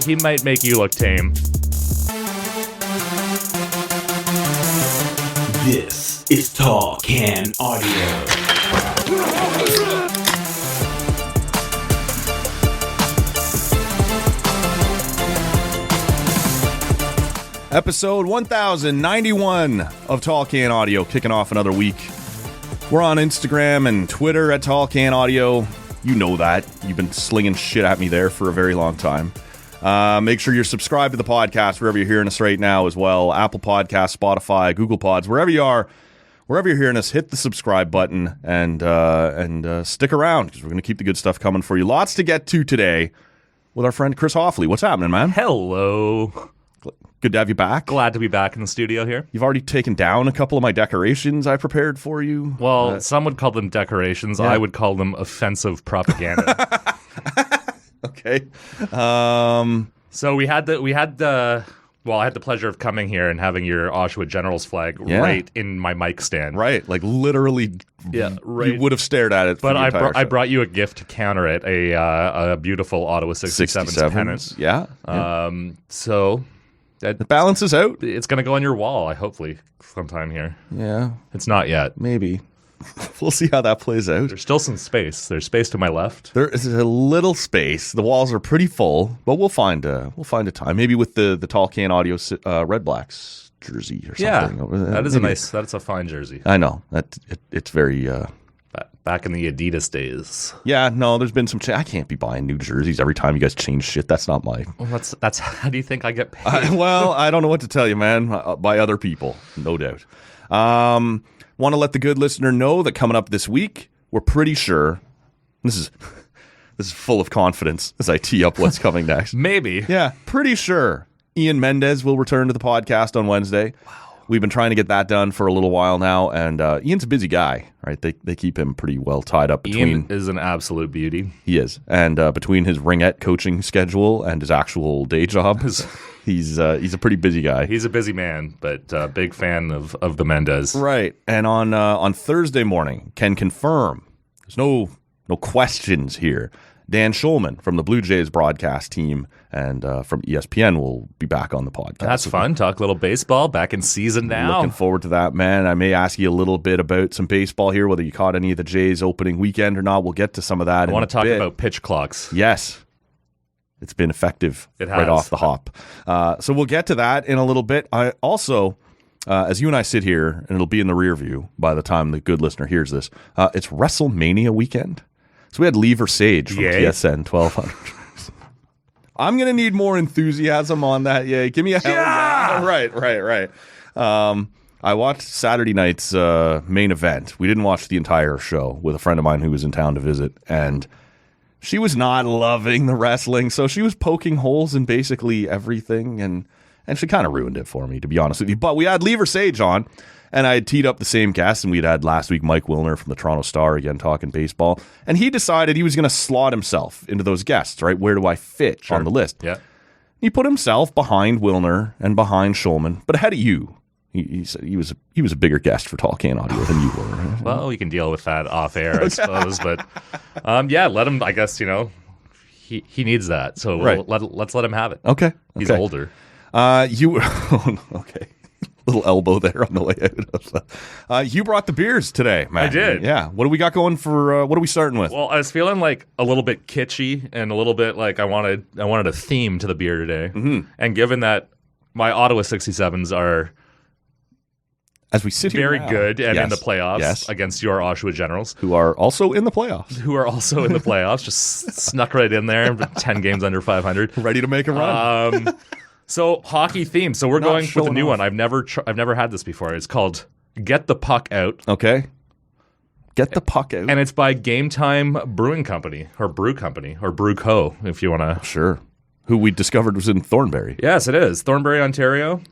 he might make you look tame. This is Tall Can Audio. Episode 1091 of Tall Can Audio, kicking off another week. We're on Instagram and Twitter at Tall Can Audio. You know that. You've been slinging shit at me there for a very long time. Make sure you're subscribed to the podcast wherever you're hearing us right now as well. Apple Podcasts, Spotify, Google Pods, wherever you are, wherever you're hearing us, hit the subscribe button and stick around because we're going to keep the good stuff coming for you. Lots to get to today with our friend Chris Hofley. What's happening, man? Hello. Good to have you back. Glad to be back in the studio here. You've already taken down a couple of my decorations I prepared for you. Well, some would call them decorations. Yeah. I would call them offensive propaganda. Okay. So I had the pleasure of coming here and having your Oshawa Gnerals flag right in my mic stand. Right, like literally. Yeah, right. You would have stared at it. But I brought you a gift to counter it, a beautiful Ottawa 67's pennant. Yeah. So it balances out. It's going to go on your wall, hopefully, sometime here. Yeah. It's not yet. Maybe. We'll see how that plays out. There's still some space. There's space to my left. There is a little space. The walls are pretty full, but we'll find a time. Maybe with the Tall Can Audio Red Blacks jersey or something. Over there. That is that's a fine jersey. I know. It's very... Back in the Adidas days. Yeah, no, there's been some... I can't be buying new jerseys every time you guys change shit. That's not my... Well, that's how do you think I get paid? Well, I don't know what to tell you, man. By other people, no doubt. Want to let the good listener know that coming up this week, we're pretty sure... This is full of confidence as I tee up what's coming next. Maybe. Yeah, pretty sure Ian Mendez will return to the podcast on Wednesday. Wow. We've been trying to get that done for a little while now, and Ian's a busy guy, right? They keep him pretty well tied up between... Ian is an absolute beauty. He is. And between his ringette coaching schedule and his actual day job, he's a pretty busy guy. He's a busy man, but big fan of the Mendez. Right. And on Thursday morning, can confirm, there's no questions here, Dan Schulman from the Blue Jays broadcast team and from ESPN will be back on the podcast. That's fun. Talk a little baseball. Back in season now. Looking forward to that, man. I may ask you a little bit about some baseball here, whether you caught any of the Jays opening weekend or not. We'll get to some of that. I want to talk about pitch clocks. Yes. It's been effective right off the hop. So we'll get to that in a little bit. I also, as you and I sit here, and it'll be in the rear view by the time the good listener hears this, it's WrestleMania weekend. So we had Lee Versage from TSN 1200. I'm going to need more enthusiasm on that. Yay. Give me a hell yeah. Right. I watched Saturday night's main event. We didn't watch the entire show with a friend of mine who was in town to visit. And she was not loving the wrestling. So she was poking holes in basically everything. And she kind of ruined it for me, to be honest with you. But we had Lee Versage on. And I had teed up the same guest, and we'd had last week Mike Wilner from the Toronto Star, again, talking baseball. And he decided he was going to slot himself into those guests, right? Where do I fit on the list? Yeah. He put himself behind Wilner and behind Schulman, but ahead of you. He said he was a bigger guest for Tall Can Audio than you were. Well, we can deal with that off air, I suppose. But, let him, I guess, he needs that. So let's let him have it. Okay. He's older. Okay. Little elbow there on the way out. You brought the beers today, man. I did. Yeah. What do we got going for? What are we starting with? Well, I was feeling like a little bit kitschy and a little bit like I wanted a theme to the beer today. Mm-hmm. And given that my Ottawa 67s are as we sit here very now, good and in the playoffs against your Oshawa Gnerals, who are also in the playoffs, just snuck right in there, 10 games under 500, ready to make a run. So hockey theme. So we're going with a new one. I've never had this before. It's called Get the Puck Out. Okay. Get the Puck Out. And it's by Game Time Brewing Company or Brew Company or Brew Co. if you want to. Sure. Who we discovered was in Thornbury. Yes, it is. Thornbury, Ontario.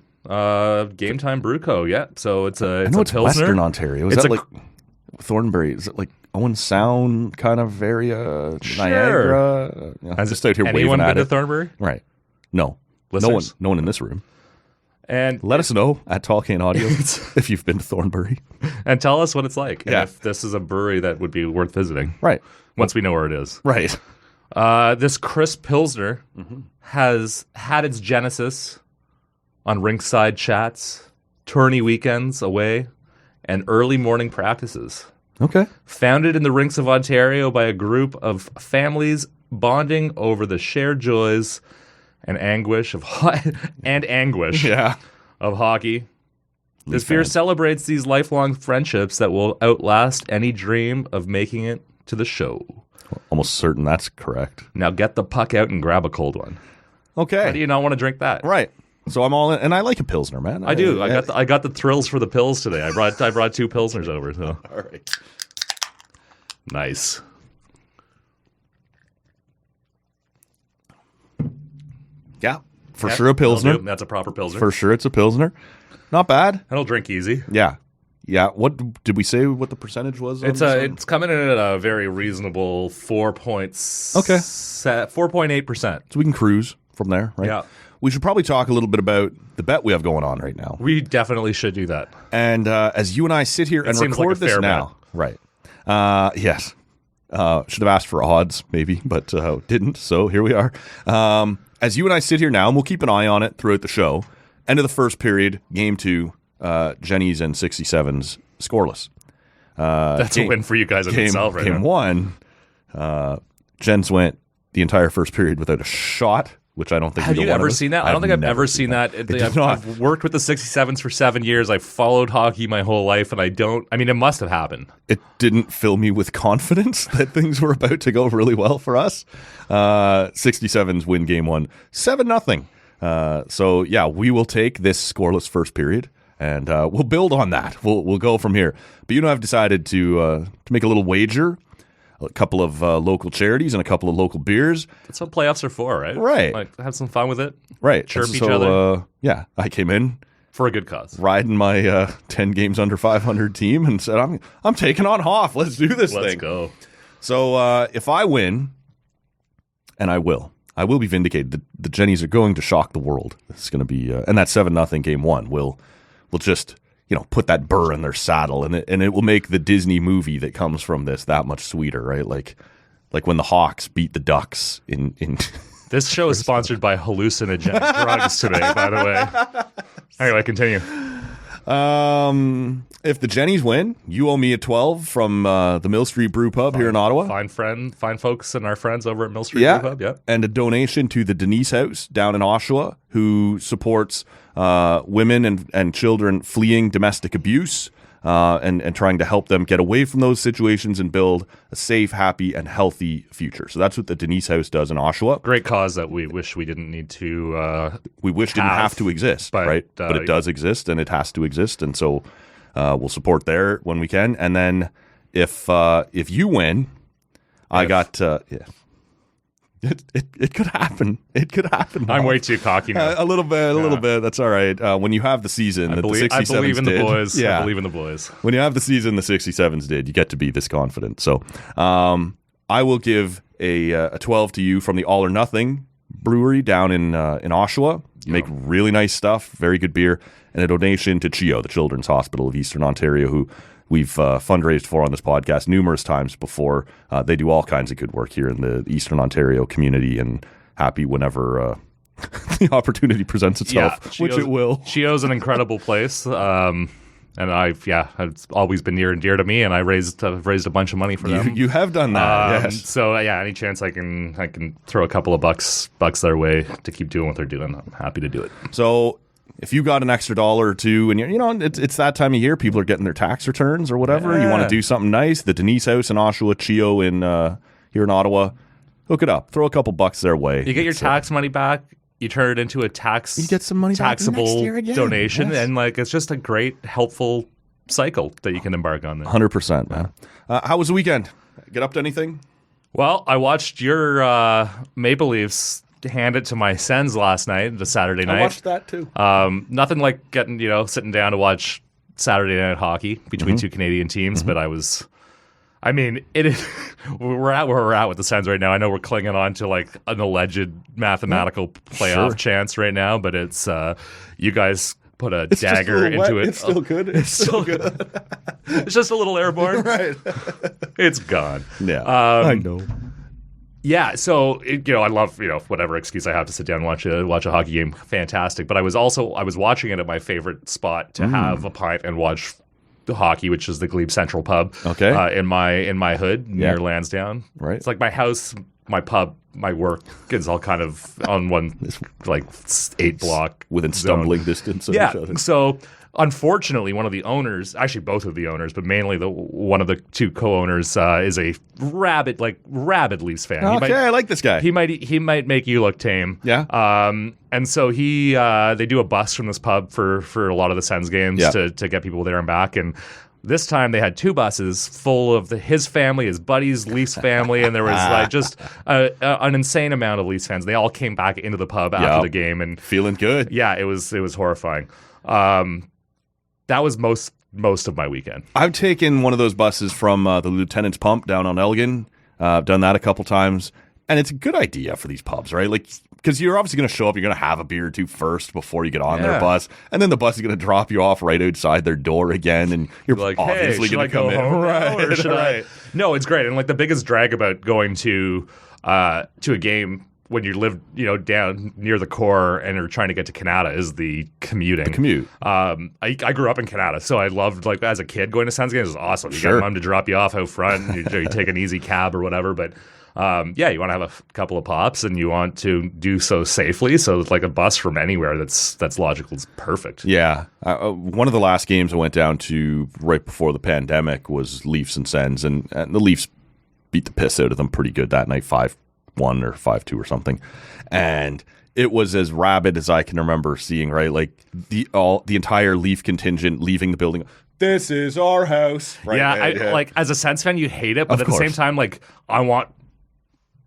Game Time Brew Co. Yeah. So it's a Pilsner. Western Ontario. Is that like Thornbury? Is it like Owen Sound kind of area? Sure. Niagara? Has just out here anyone waving at been it. to Thornbury? Right. No. Listeners? No one in this room. And let us know at Tall Can Audio if you've been to Thornbury. And tell us what it's like. Yeah. And if this is a brewery that would be worth visiting. Right. Once we know where it is. Right. This crisp Pilsner has had its genesis on rinkside chats, tourney weekends away, and early morning practices. Okay. Founded in the rinks of Ontario by a group of families bonding over the shared joys and anguish of of hockey. This beer celebrates these lifelong friendships that will outlast any dream of making it to the show. Almost certain that's correct. Now get the puck out and grab a cold one. Okay. How do you not want to drink that? Right. So I'm all in, and I like a Pilsner, man. I do. I got the thrills for the pills today. I brought 2 Pilsners over. So. All right. Nice. Yeah. For sure a Pilsner. That's a proper Pilsner. For sure it's a Pilsner. Not bad. That'll drink easy. Yeah. Yeah. What did we say what the percentage was? It's coming in at a very reasonable 4.8%. So we can cruise from there, right? Yeah. We should probably talk a little bit about the bet we have going on right now. We definitely should do that. And as you and I sit here and record this now, right? Yes. Should have asked for odds, maybe, but didn't. So here we are. As you and I sit here now, and we'll keep an eye on it throughout the show. End of the first period, game 2, Jenny's and 67's scoreless. That's a win for you guys in itself, right? Game 1, Jen's went the entire first period without a shot, which I don't think have you ever seen that? I don't think I've ever seen that. I've worked with the 67s for 7 years. I've followed hockey my whole life, and it must have happened. It didn't fill me with confidence that things were about to go really well for us. 67s win game 1, 7-0. So yeah, we will take this scoreless first period, and we'll build on that. We'll go from here. But you know, I've decided to make a little wager. A couple of local charities and a couple of local beers. That's what playoffs are for, right? Right. Like, have some fun with it. Right. Chirp each other. Yeah, I came in for a good cause, riding my 10 games under 500 team, and said, "I'm taking on Hoff. Let's do this thing. Let's go." So if I win, and I will be vindicated. The Jennies are going to shock the world. It's going to be, and that 7-0 game 1 will just, put that burr in their saddle, and it will make the Disney movie that comes from this that much sweeter, right? Like when the Hawks beat the Ducks in This show is sponsored by hallucinogenic drugs today, by the way. Anyway, continue. If the Jennies win, you owe me a 12 from the Mill Street Brew Pub here in Ottawa. Fine folks and our friends over at Mill Street Brew Pub, yeah. And a donation to the Denise House down in Oshawa, who supports women and children fleeing domestic abuse and trying to help them get away from those situations and build a safe, happy, and healthy future. So that's what the Denise House does in Oshawa. Great cause that we wish we didn't need to we wish didn't have to exist, right? But it does exist, and it has to exist, and so we'll support there when we can. And then if you win, I got It could happen. It could happen. I'm way too cocky now. A little bit. That's all right. When you have the season that the 67s did. I believe in the boys. Yeah. I believe in the boys. When you have the season the 67s did, you get to be this confident. So I will give a 12 to you from the All or Nothing Brewery down in Oshawa. Make really nice stuff, very good beer, and a donation to CHEO, the Children's Hospital of Eastern Ontario, who we've fundraised for on this podcast numerous times before. They do all kinds of good work here in the Eastern Ontario community, and happy whenever the opportunity presents itself, which it will. CHEO's an incredible place, and it's always been near and dear to me, and I've raised a bunch of money for them. You have done that, yes. So any chance I can throw a couple of bucks their way to keep doing what they're doing, I'm happy to do it. So if you got an extra $1 or $2, and it's that time of year, people are getting their tax returns or whatever. You want to do something nice. The Denise House in Oshawa, CHEO here in Ottawa, hook it up. Throw a couple bucks their way. You get your tax money back. You turn it into a you get some money taxable back donation, yes. And it's just a great, helpful cycle that you can embark on. 100%, man. How was the weekend? Get up to anything? Well, I watched your Maple Leafs hand it to my Sens last night, the Saturday night. I watched that too. Nothing like getting, sitting down to watch Saturday night hockey between two Canadian teams, but it is. We're at where we're at with the Sens right now. I know we're clinging on to like an alleged mathematical playoff chance right now, but it's you guys put a dagger into it. It's still good. It's still good. It's just a little airborne. Right. It's gone. Yeah. I know. Yeah, so I love whatever excuse I have to sit down and watch a hockey game, fantastic. But I was watching it at my favorite spot to have a pint and watch the hockey, which is the Glebe Central pub. Okay. In my hood near Lansdowne. Right. It's like my house, my pub, my work is all kind of on one 8-block within stumbling distance of each other. So unfortunately, one of the owners, actually both of the owners, but mainly one of the two co-owners is a rabid Leafs fan. Okay, I like this guy. He might make you look tame. Yeah. And so they do a bus from this pub for a lot of the Sens games to get people there and back. And this time they had 2 buses full of his family, his buddies, Leafs family, and there was just an insane amount of Leafs fans. They all came back into the pub after the game and feeling good. Yeah, it was horrifying. That was most of my weekend. I've taken one of those buses from the Lieutenant's Pump down on Elgin. I've done that a couple times, and it's a good idea for these pubs, right? Like, because you're obviously going to show up, you're going to have a beer or two first before you get on their bus, and then the bus is going to drop you off right outside their door again, and you're like, obviously going to come in. Right? Or should I? No, it's great. And like the biggest drag about going to a game when you live, down near the core and are trying to get to Canada is the commuting. The commute. I grew up in Canada, so I loved, as a kid, going to Sens games was awesome. You got mom to drop you off out front, you take an easy cab or whatever, but you want to have a couple of pops and you want to do so safely, so it's like a bus from anywhere that's logical is perfect. Yeah. One of the last games I went down to right before the pandemic was Leafs and Sens, and the Leafs beat the piss out of them pretty good that night, 5-1 or 5-2 or something, and it was as rabid as I can remember seeing. Right, like the entire Leaf contingent leaving the building. This is our house. Right? Yeah, as a Sens fan, you hate it, but at the same time, I want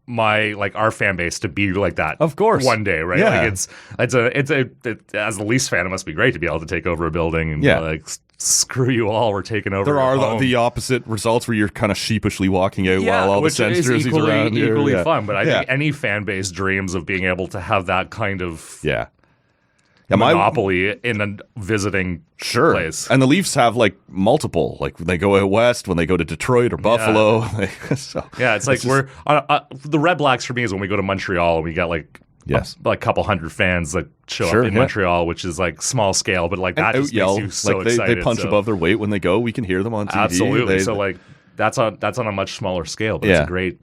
our fan base to be like that. Of course, one day, right? Yeah. It's as a Leafs fan, it must be great to be able to take over a building and screw you all, we're taking over. There are the opposite results where you're kind of sheepishly walking out while all the Sens jerseys around you. Equally fun, but I think any fan base dreams of being able to have that kind of monopoly in a visiting place. And the Leafs have multiple, when they go out west, when they go to Detroit or Buffalo. It's like we're the Red Blacks for me is when we go to Montreal and we got a couple hundred fans that show up in Montreal, which is small scale, but that just makes you so excited. They punch above their weight when they go. We can hear them on TV. Absolutely. That's on a much smaller scale, but it's a great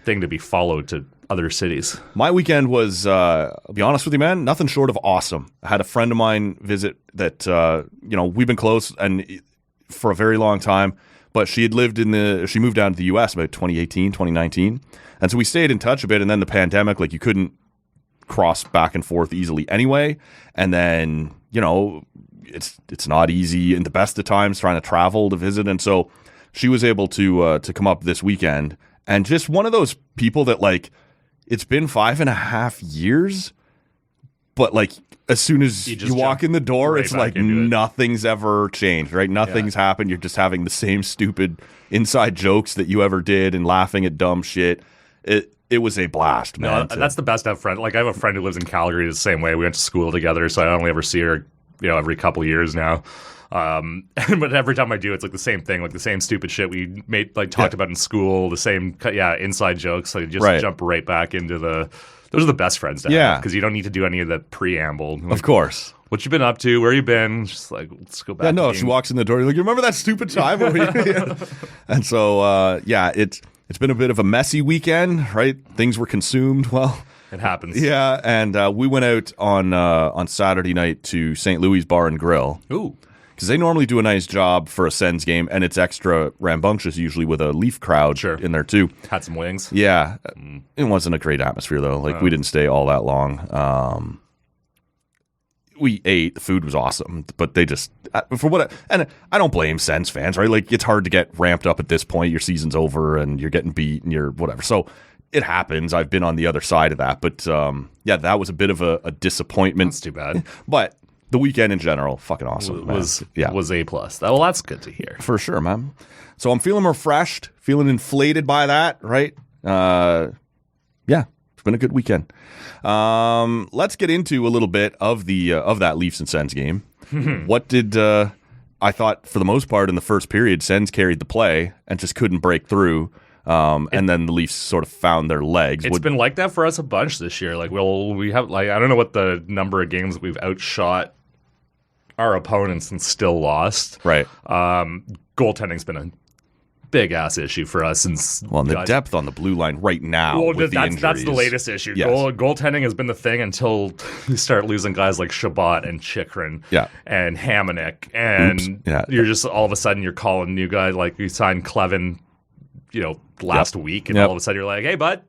thing to be followed to other cities. My weekend was, I'll be honest with you, man, nothing short of awesome. I had a friend of mine visit that, we've been close and for a very long time, but she moved down to the U.S. about 2018, 2019. And so we stayed in touch a bit, and then the pandemic, you couldn't cross back and forth easily anyway. And then, it's not easy in the best of times trying to travel to visit. And so she was able to come up this weekend, and just one of those people that it's been 5.5 years, but as soon as you walk in the door, it's nothing's ever changed, right? Nothing's happened. You're just having the same stupid inside jokes that you ever did and laughing at dumb shit. It was a blast, man. No, that's the best. I have friend. I have a friend who lives in Calgary the same way. We went to school together, so I only ever see her, every couple of years now. But every time I do, it's the same thing, the same stupid shit we talked about in school, the same inside jokes. Jump right back into those are the best friends to have, because you don't need to do any of the preamble. Of course. What you been up to? Where you been? Just let's go back. Yeah, no. She walks in the door. You're you remember that stupid time? And so it's been a bit of a messy weekend, right? Things were consumed. Well, it happens. Yeah, and we went out on Saturday night to St. Louis Bar and Grill. Ooh. Because they normally do a nice job for a Sens game, and it's extra rambunctious, usually with a Leaf crowd in there too. Had some wings. Yeah. It wasn't a great atmosphere, though. We didn't stay all that long. We ate. The food was awesome, but they just, and I don't blame Sens fans, right? It's hard to get ramped up at this point. Your season's over, and you're getting beat, and you're whatever. So it happens. I've been on the other side of that. But, that was a bit of a disappointment. That's too bad. But the weekend in general, fucking awesome. Was A+. Well, that's good to hear. For sure, man. So I'm feeling refreshed, feeling inflated by that, right? It's been a good weekend. Let's get into a little bit of that Leafs and Sens game. What did I thought for the most part in the first period, Sens carried the play and just couldn't break through. And then the Leafs sort of found their legs. It's been like that for us a bunch this year. Like, we have, like, I don't know what the number of games that we've outshot our opponents and still lost. Right. Goaltending's been a big ass issue for us since. Well, and the depth on the blue line right now. Well, with that's the latest issue. Yes. Goaltending has been the thing until you start losing guys like Shabbat and Chikrin and Hamonic, and you're just all of a sudden you're calling new guys, like you signed Clevin, last week, and all of a sudden you're like, hey, bud,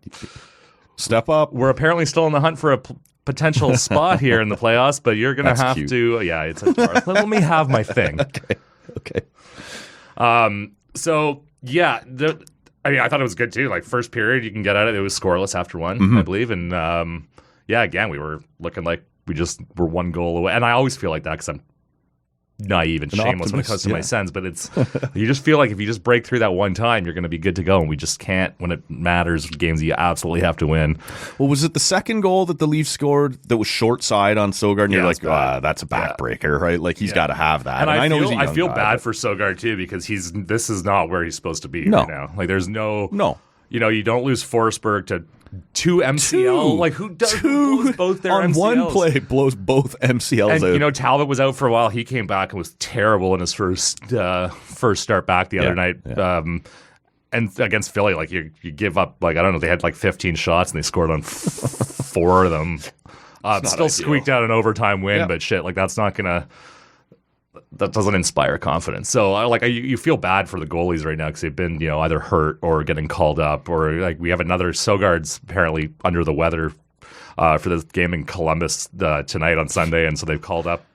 step up. We're apparently still in the hunt for a potential spot here in the playoffs, but you're gonna have to. Yeah, it's a let me have my thing. Okay. So yeah, I thought it was good too. Like, first period, you can get at it. It was scoreless after one, I believe, and again, we were looking like we just were one goal away. And I always feel like that because I'm naive and shameless when it comes to my Sens, but it's you just feel like if you just break through that one time, you're going to be good to go, and we just can't when it matters. Games you absolutely have to win. Well, was it the second goal that the Leafs scored that was short side on Sogard? And you're like, that's a backbreaker, right? Like, he's got to have that. And I know he's a young feel guy, bad for Sogard too, because this is not where he's supposed to be right now. Like, there's no. You don't lose Forsberg to 2 MCL. Like, who blows both their on MCLs? one play blows both MCLs and, out. Talbot was out for a while. He came back and was terrible in his first start back the other night. And against Philly, like, you give up, like, I don't know, they had like 15 shots and they scored on 4 of them. Still squeaked out an overtime win, but shit, like, that's not gonna. That doesn't inspire confidence. So, you feel bad for the goalies right now because they've been, either hurt or getting called up, or like we have another Sogard's apparently under the weather for this game in Columbus tonight on Sunday, and so they've called up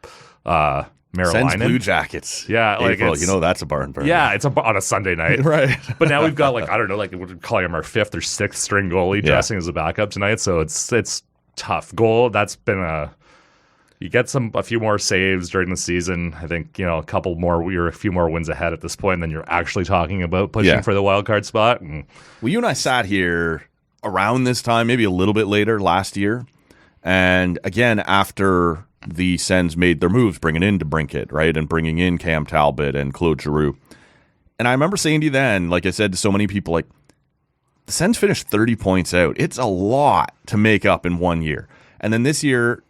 Marillinen. Sends Blue Jackets. Yeah, April, that's a barn burner. Yeah, it's on a Sunday night, right? But now we've got, like, I don't know, like, we're calling him our 5th or 6th string goalie dressing as a backup tonight. So it's tough. Goal, that's been you get a few more saves during the season. I think, a couple more. You're a few more wins ahead at this point, and then you're actually talking about pushing for the wild card spot. And, well, you and I sat here around this time, maybe a little bit later last year, and again after the Sens made their moves, bringing in DeBrincat, right, and bringing in Cam Talbot and Claude Giroux. And I remember saying to you then, like I said to so many people, like, the Sens finished 30 points out. It's a lot to make up in 1 year, and then this year.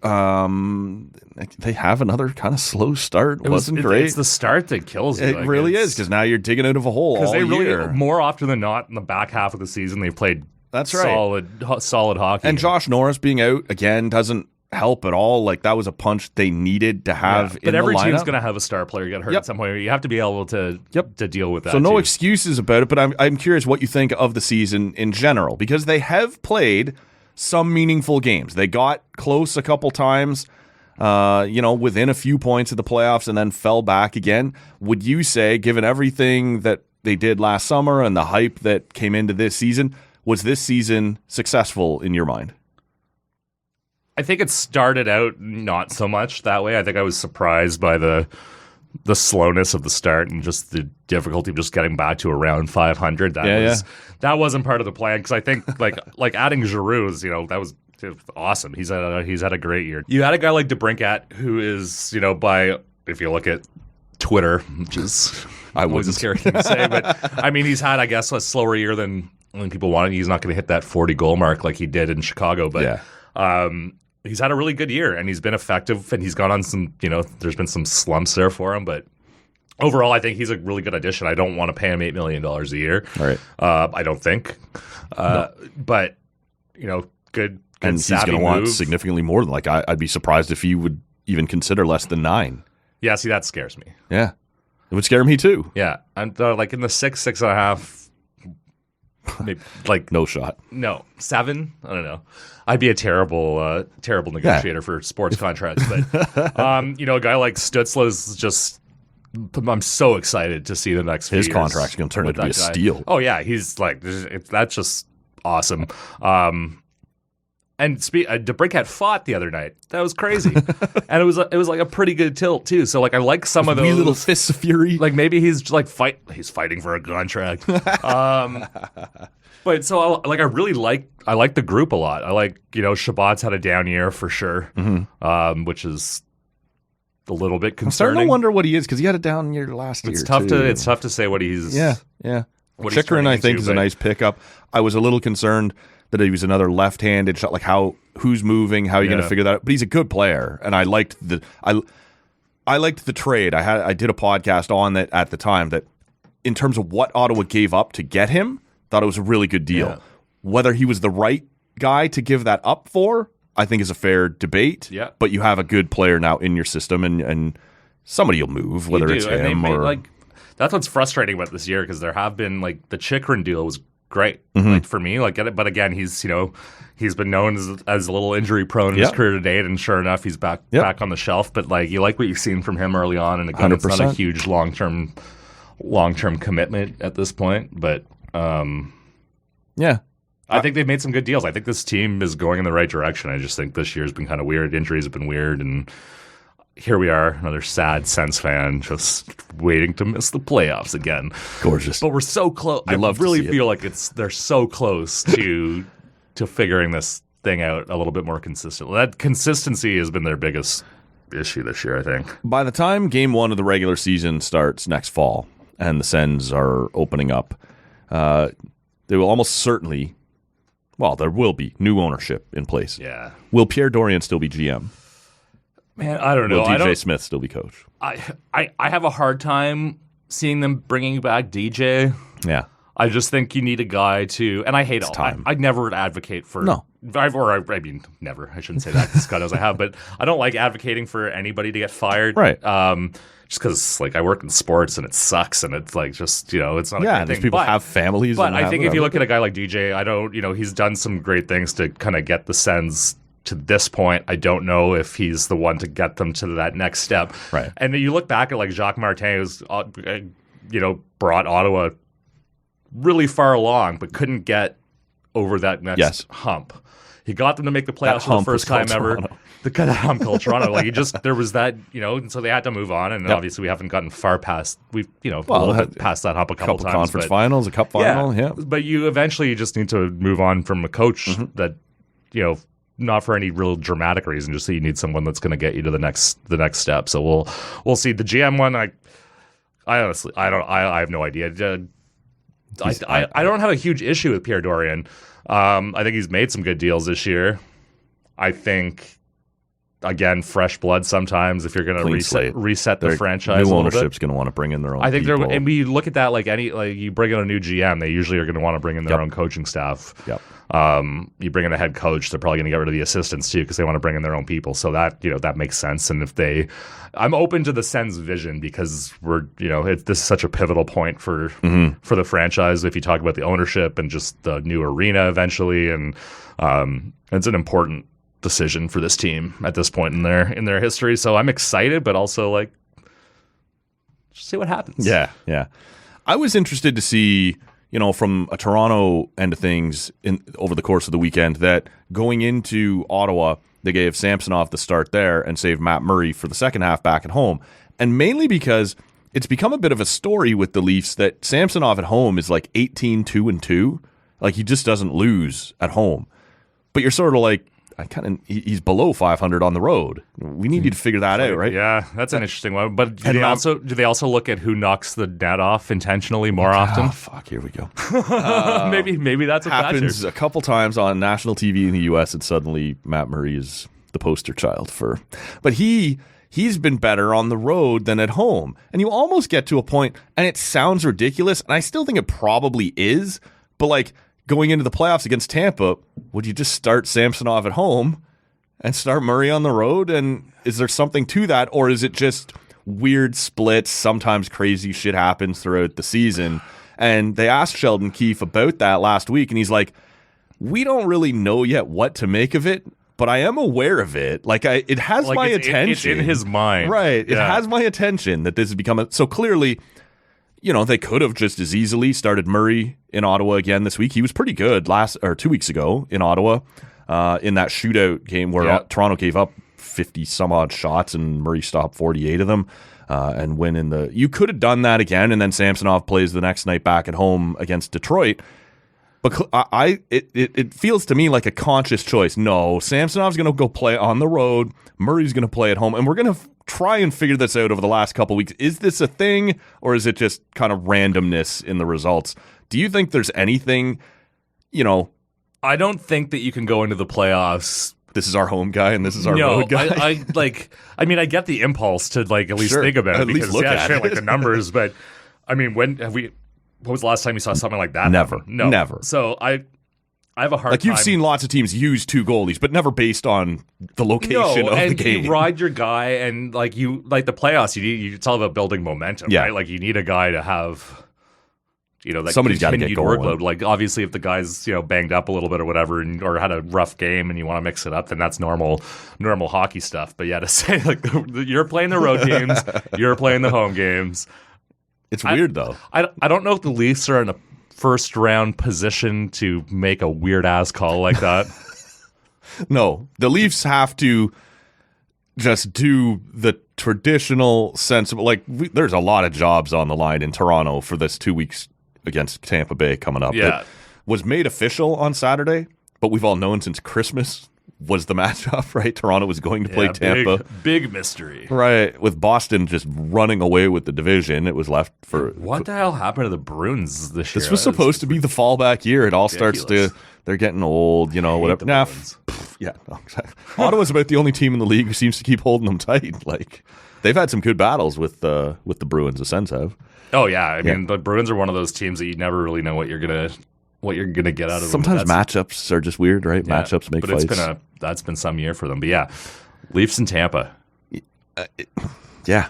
They have another kind of slow start. It wasn't great. It's the start that kills you. It really is, because now you're digging out of a hole all year. More often than not, in the back half of the season, they've played solid hockey. And Josh Norris being out again doesn't help at all. Like, that was a punch they needed to have in the lineup. But every team's going to have a star player get hurt at some point. You have to be able to deal with that. So no excuses about it, but I'm curious what you think of the season in general, because they have played some meaningful games. They got close a couple times, within a few points of the playoffs, and then fell back again. Would you say, given everything that they did last summer and the hype that came into this season, was this season successful in your mind? I think it started out not so much that way. I think I was surprised by the slowness of the start and just the difficulty of just getting back to around 500. That wasn't part of the plan, because I think like adding Giroux, that was awesome. He's had a great year. You had a guy like DeBrincat, who is, if you look at Twitter, which is always a scary thing to say, but I mean, he's had, I guess, a slower year than people wanted. He's not going to hit that 40 goal mark like he did in Chicago, but he's had a really good year, and he's been effective, and he's gone on some, there's been some slumps there for him, but overall, I think he's a really good addition. I don't want to pay him $8 million a year. Right. I don't think. No. But, good and he's going to want significantly more than, like, I'd be surprised if he would even consider less than 9. Yeah, see, that scares me. Yeah. It would scare me too. Yeah. I'm like in the 6.5, maybe, like, no shot. No, 7. I don't know. I'd be a terrible negotiator for sports contracts. But a guy like Stützle is just. I'm so excited to see the next few his years contract's going to turn into a steal. Oh yeah, he's like, that's just awesome. And DeBrincat fought the other night. That was crazy, and it was like a pretty good tilt too. So, like, I like some of those little fists of fury. Like, maybe he's like he's fighting for a contract. But so I really like the group a lot. I like, Shabbat's had a down year for sure, which is a little bit concerning. I'm starting to wonder what he is, because he had a down year last year. It's tough to say what he's. Yeah. Chychrun, I think, is a nice pickup. I was a little concerned that he was another left-handed shot. Like who's moving? How are you going to figure that out? But he's a good player, and I liked the trade. I did a podcast on that at the time that, in terms of what Ottawa gave up to get him, thought it was a really good deal. Yeah. Whether he was the right guy to give that up for, I think is a fair debate. Yeah. But you have a good player now in your system, and somebody will move, whether it's him or. That's what's frustrating about this year, because there have been the Chychrun deal was great for me. But again, he's been known as a little injury prone in his career to date, and sure enough, he's back on the shelf. But you like what you've seen from him early on, and again, 100%. It's not a huge long term commitment at this point. But I think they've made some good deals. I think this team is going in the right direction. I just think this year's been kind of weird. Injuries have been weird, and here we are, another sad Sens fan, just waiting to miss the playoffs again. Gorgeous, but we're so close. I really feel like they're so close to figuring this thing out a little bit more consistently. That consistency has been their biggest issue this year, I think. By the time Game 1 of the regular season starts next fall, and the Sens are opening up, they will almost certainly. Well, there will be new ownership in place. Yeah. Will Pierre Dorion still be GM? Man, I don't know. Will DJ Smith still be coach? I have a hard time seeing them bringing back DJ. Yeah. I just think you need a guy to, and I hate all time. I never advocate for never. I shouldn't say that as cut as I have, but I don't like advocating for anybody to get fired. Right. Just because I work in sports and it sucks, and it's it's not a great thing. These people have families. But I think if you look at a guy like DJ, he's done some great things to kind of get the Sens to this point. I don't know if he's the one to get them to that next step. Right. And you look back at Jacques Martin, who's brought Ottawa really far along, but couldn't get over that next hump. He got them to make the playoffs for the first time ever. The kind of hump called Toronto. There was that, and so they had to move on, and obviously we haven't gotten far past. We've a little bit past that hump a couple times. Conference finals, a cup final, But you eventually just need to move on from a coach that not for any real dramatic reason, just so you need someone that's going to get you to the next step. So we'll see. The GM one, I honestly I have no idea. I don't have a huge issue with Pierre Dorion. I think he's made some good deals this year. I think, again, fresh blood sometimes if you're going to reset the franchise. New ownership's going to want to bring in their own. I think people. And we look at that you bring in a new GM, they usually are going to want to bring in their own coaching staff. Yep. You bring in a head coach, they're probably going to get rid of the assistants too because they want to bring in their own people. So that that makes sense. And I'm open to the Sens vision because this is such a pivotal point for the franchise. If you talk about the ownership and just the new arena eventually, and it's an important decision for this team at this point in their history. So I'm excited, but also just see what happens. Yeah. I was interested to see. From a Toronto end of things over the course of the weekend, that going into Ottawa, they gave Samsonov the start there and saved Matt Murray for the second half back at home. And mainly because it's become a bit of a story with the Leafs that Samsonov at home is 18-2-2. He just doesn't lose at home. But you're sort of he's below 500 on the road. We need you to figure that out, right? Yeah, that's an interesting one. But do they also look at who knocks the net off intentionally more often? Oh, fuck, here we go. Maybe that's what happens a couple times on national TV in the U.S. and suddenly Matt Murray is the poster child for. But he's been better on the road than at home. And you almost get to a point, and it sounds ridiculous, and I still think it probably is, but going into the playoffs against Tampa, would you just start Samsonov at home and start Murray on the road? And is there something to that? Or is it just weird splits? Sometimes crazy shit happens throughout the season. And they asked Sheldon Keefe about that last week, and he's like, we don't really know yet what to make of it, but I am aware of it. It has my attention. It's in his mind. Right. It has my attention that this has become so clearly... they could have just as easily started Murray in Ottawa again this week. He was pretty good 2 weeks ago in Ottawa in that shootout game where Toronto gave up 50 some odd shots and Murray stopped 48 of them and win in the. You could have done that again, and then Samsonov plays the next night back at home against Detroit. But it feels to me like a conscious choice. No, Samsonov's going to go play on the road. Murray's going to play at home, and we're going to try and figure this out over the last couple of weeks. Is this a thing, or is it just kind of randomness in the results Do you think there's anything, I don't think that you can go into the playoffs. This is our home guy and this is our road guy. I get the impulse to like at least think about it because like the numbers, but I mean, what was the last time you saw something like that? Never. No. Never. So I have a hard time. Like you've seen lots of teams use 2 goalies, but never based on the location of the game. You ride your guy and like the playoffs, it's all about building momentum, right? Like you need a guy to have that somebody's got to get going. Workload. Like obviously, if the guy's banged up a little bit or whatever, or had a rough game, and you want to mix it up, then that's normal hockey stuff. But yeah, to say like you're playing the road games, you're playing the home games, it's weird though. I don't know if the Leafs are in a first round position to make a weird ass call like that. No, the Leafs have to just do the traditional sensible. There's a lot of jobs on the line in Toronto for this 2 weeks against Tampa Bay coming up. Yeah. It was made official on Saturday, but we've all known since Christmas was the matchup, right? Toronto was going to play Tampa. Big mystery. Right. With Boston just running away with the division, it was left for... What the hell happened to the Bruins this year? This was supposed to be the fallback year. It all starts to... They're getting old, whatever. No, exactly. Ottawa's about the only team in the league who seems to keep holding them tight. Like, they've had some good battles with the Bruins, the Sens have. Oh yeah, I mean the Bruins are one of those teams that you never really know what you're gonna get out of them. Sometimes matchups are just weird, right? Yeah, matchups make fights. But that's been some year for them. But yeah, Leafs and Tampa. Yeah,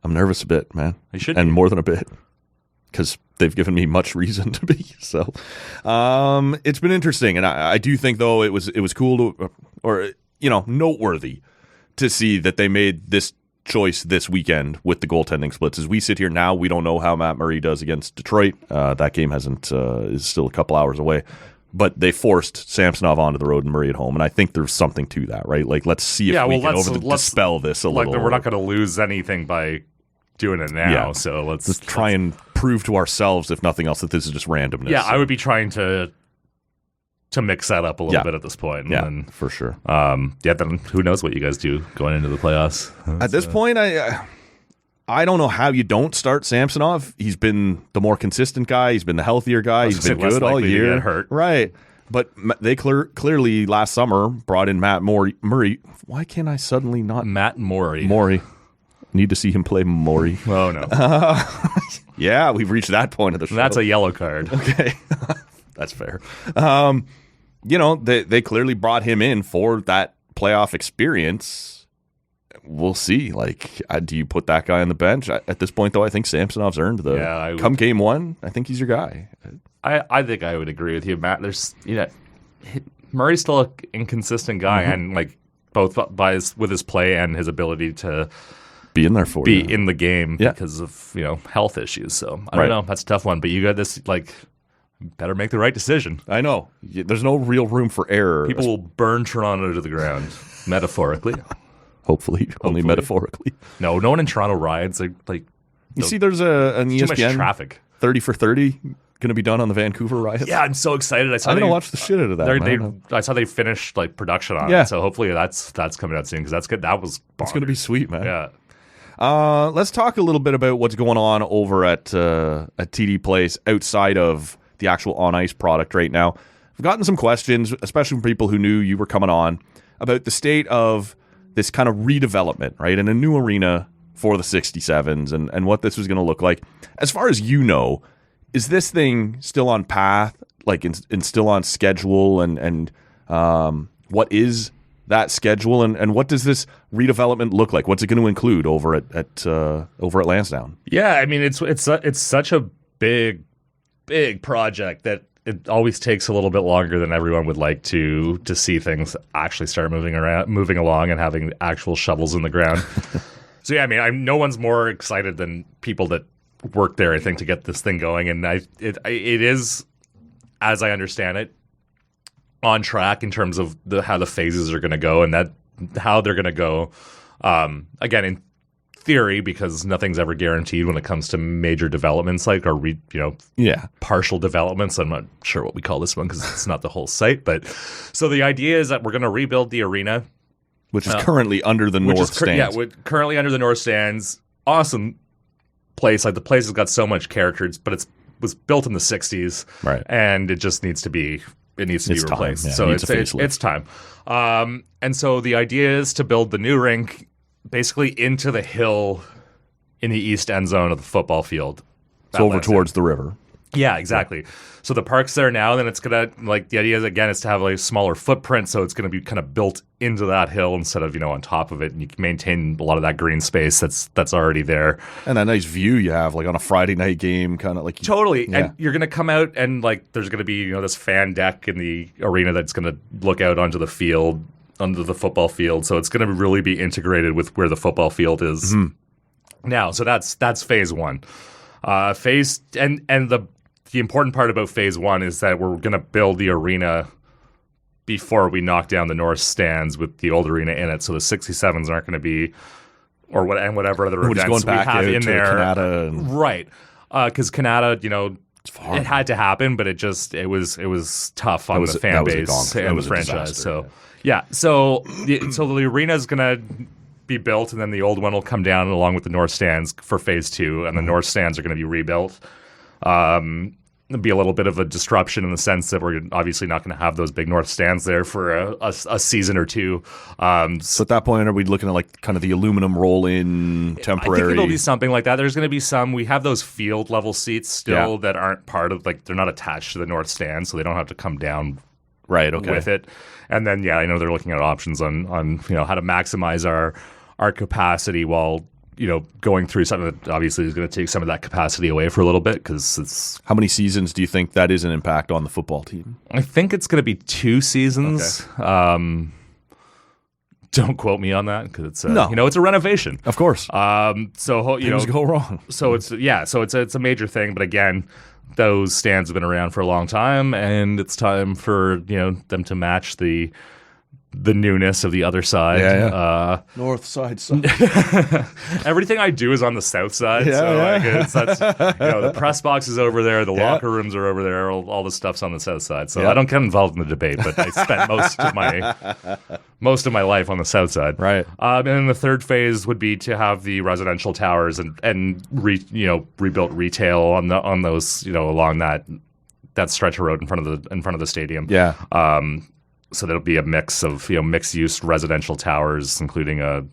I'm nervous a bit, man. You should, and more than a bit, because they've given me much reason to be. So, it's been interesting, and I do think though it was cool to, or noteworthy to see that they made this choice this weekend with the goaltending splits. As we sit here now, we don't know how Matt Murray does against Detroit. That game is still a couple hours away, but they forced Samsonov onto the road and Murray at home, and I think there's something to that, right? Like, let's see if we can dispel this a little. We're not going to lose anything by doing it now, so let's try and prove to ourselves, if nothing else, that this is just randomness. Yeah, I would be trying to mix that up a little bit at this point. Yeah, then, for sure. Then who knows what you guys do going into the playoffs. At this point, I don't know how you don't start Samsonov. He's been the more consistent guy. He's been the healthier guy. He's been good all year. To get hurt. Right. But they clearly last summer brought in Matt Murray. Why can't I suddenly not? Matt Murray. Need to see him play Maury. Oh, no. Yeah, we've reached that point of the show. That's a yellow card. Okay. That's fair. They clearly brought him in for that playoff experience. We'll see. Like, do you put that guy on the bench? At this point, though, I think Samsonov's earned come game one, I think he's your guy. I think I would agree with you, Matt. Murray's still an inconsistent guy, and like both with his play and his ability to be in there for you. In the game because of health issues. So I don't know. That's a tough one. But you got this better make the right decision. I know. There's no real room for error. People will burn Toronto to the ground, metaphorically. Hopefully, only metaphorically. No one in Toronto rides. You see, there's an ESPN too much traffic. 30 for 30 going to be done on the Vancouver riots. Yeah, I'm so excited. I'm going to watch the shit out of that. I saw they finished production on it, so hopefully that's coming out soon because that's good. That was bonkers. It's going to be sweet, man. Yeah. Let's talk a little bit about what's going on over at TD Place outside of the actual on-ice product right now. I've gotten some questions, especially from people who knew you were coming on, about the state of this kind of redevelopment, right, in a new arena for the 67s and what this was going to look like. As far as you know, is this thing still on path, and still on schedule, and what is that schedule, and what does this redevelopment look like? What's it going to include over at Lansdowne? Yeah, I mean it's such a big project that it always takes a little bit longer than everyone would like to see things actually start moving along and having actual shovels in the ground. So yeah, I mean, no one's more excited than people that work there, I think, to get this thing going, and it is, as I understand it, on track in terms of how the phases are going to go and how they're going to go. Again, in theory, because nothing's ever guaranteed when it comes to major developments partial developments. I'm not sure what we call this one because it's not the whole site. But so the idea is that we're going to rebuild the arena, which is currently under the north stands. Currently under the north stands. Awesome place. The place has got so much character, but it's was built in the 60s, right? And it just needs to be replaced. Yeah, so it's time. And so the idea is to build the new rink basically into the hill in the east end zone of the football field. So over towards the river. Yeah, exactly. Yeah. So the park's there now, then it's going to, like, the idea is, again, is to have a smaller footprint, so it's going to be kind of built into that hill instead of, on top of it, and you can maintain a lot of that green space that's already there. And that nice view you have, like, on a Friday night game, kind of like... Totally. Yeah. And you're going to come out and, like, there's going to be, this fan deck in the arena that's going to look out onto the field, onto the football field, so it's going to really be integrated with where the football field is now. So that's phase one. Phase... And the important part about phase one is that we're going to build the arena before we knock down the north stands with the old arena in it. So the 67s aren't going to be, or whatever other events we have in there. Canada right. Because Canada, it had to happen, but it was tough on the fan base and the franchise. So the arena is going to be built, and then the old one will come down along with the north stands for phase two, and the north stands are going to be rebuilt. It'll be a little bit of a disruption in the sense that we're obviously not going to have those big north stands there for a season or two. So at that point, are we looking at like kind of the aluminum roll-in temporary? I think it'll be something like that. There's going to be some. We have those field level seats still that aren't part of, like, they're not attached to the north stand, so they don't have to come down with it. And then I know they're looking at options on how to maximize our capacity while going through something that obviously is going to take some of that capacity away for a little bit, because it's... How many seasons do you think that is an impact on the football team? I think it's going to be 2 seasons. Okay. Don't quote me on that, because it's it's a renovation, of course. So things go wrong. So it's a major thing. But again, those stands have been around for a long time, and it's time for them to match the newness of the other side. North side. Everything I do is on the south side. The press box is over there. The locker rooms are over there. All the stuff's on the south side. So I don't get involved in the debate, but I spent most of my life on the south side. Right. And then the third phase would be to have the residential towers and rebuilt retail on those along that stretch of road in front of the stadium. Yeah. So there'll be a mix of mixed-use residential towers, including a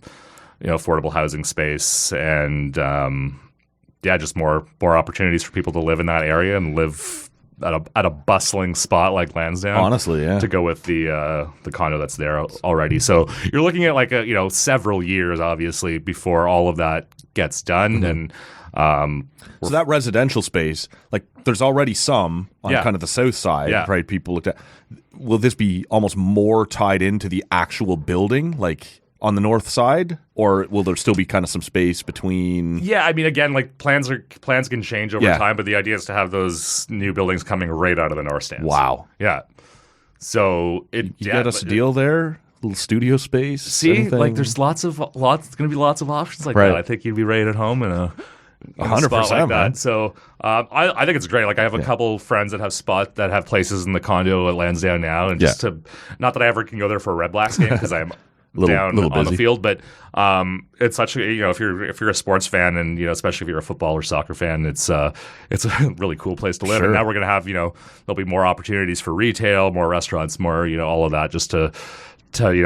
affordable housing space, and just more opportunities for people to live in that area and live at a bustling spot like Lansdowne. Honestly, yeah. To go with the condo that's there already. So you're looking at like several years, obviously, before all of that gets done. And so that residential space, like, there's already some on kind of the south side, right? People looked at. Will this be almost more tied into the actual building, like on the north side, or will there still be kind of some space between? Yeah, I mean, again, like plans can change over time, but the idea is to have those new buildings coming right out of the north stands. Wow. Yeah. So you get us a deal there. Little studio space. See, anything? Like there's lots going to be lots of options like that. I think you'd be right at home in a 100% spot like man. that. So I think it's great. Like I have a couple friends that have places in the condo at Lansdowne now, and just to, not that I ever can go there for a Red Blacks game because I'm down on the field, but it's such a, if you're a sports fan, and especially if you're a football or soccer fan, it's a really cool place to live. Sure. And now we're gonna have there'll be more opportunities for retail, more restaurants, more all of that, just to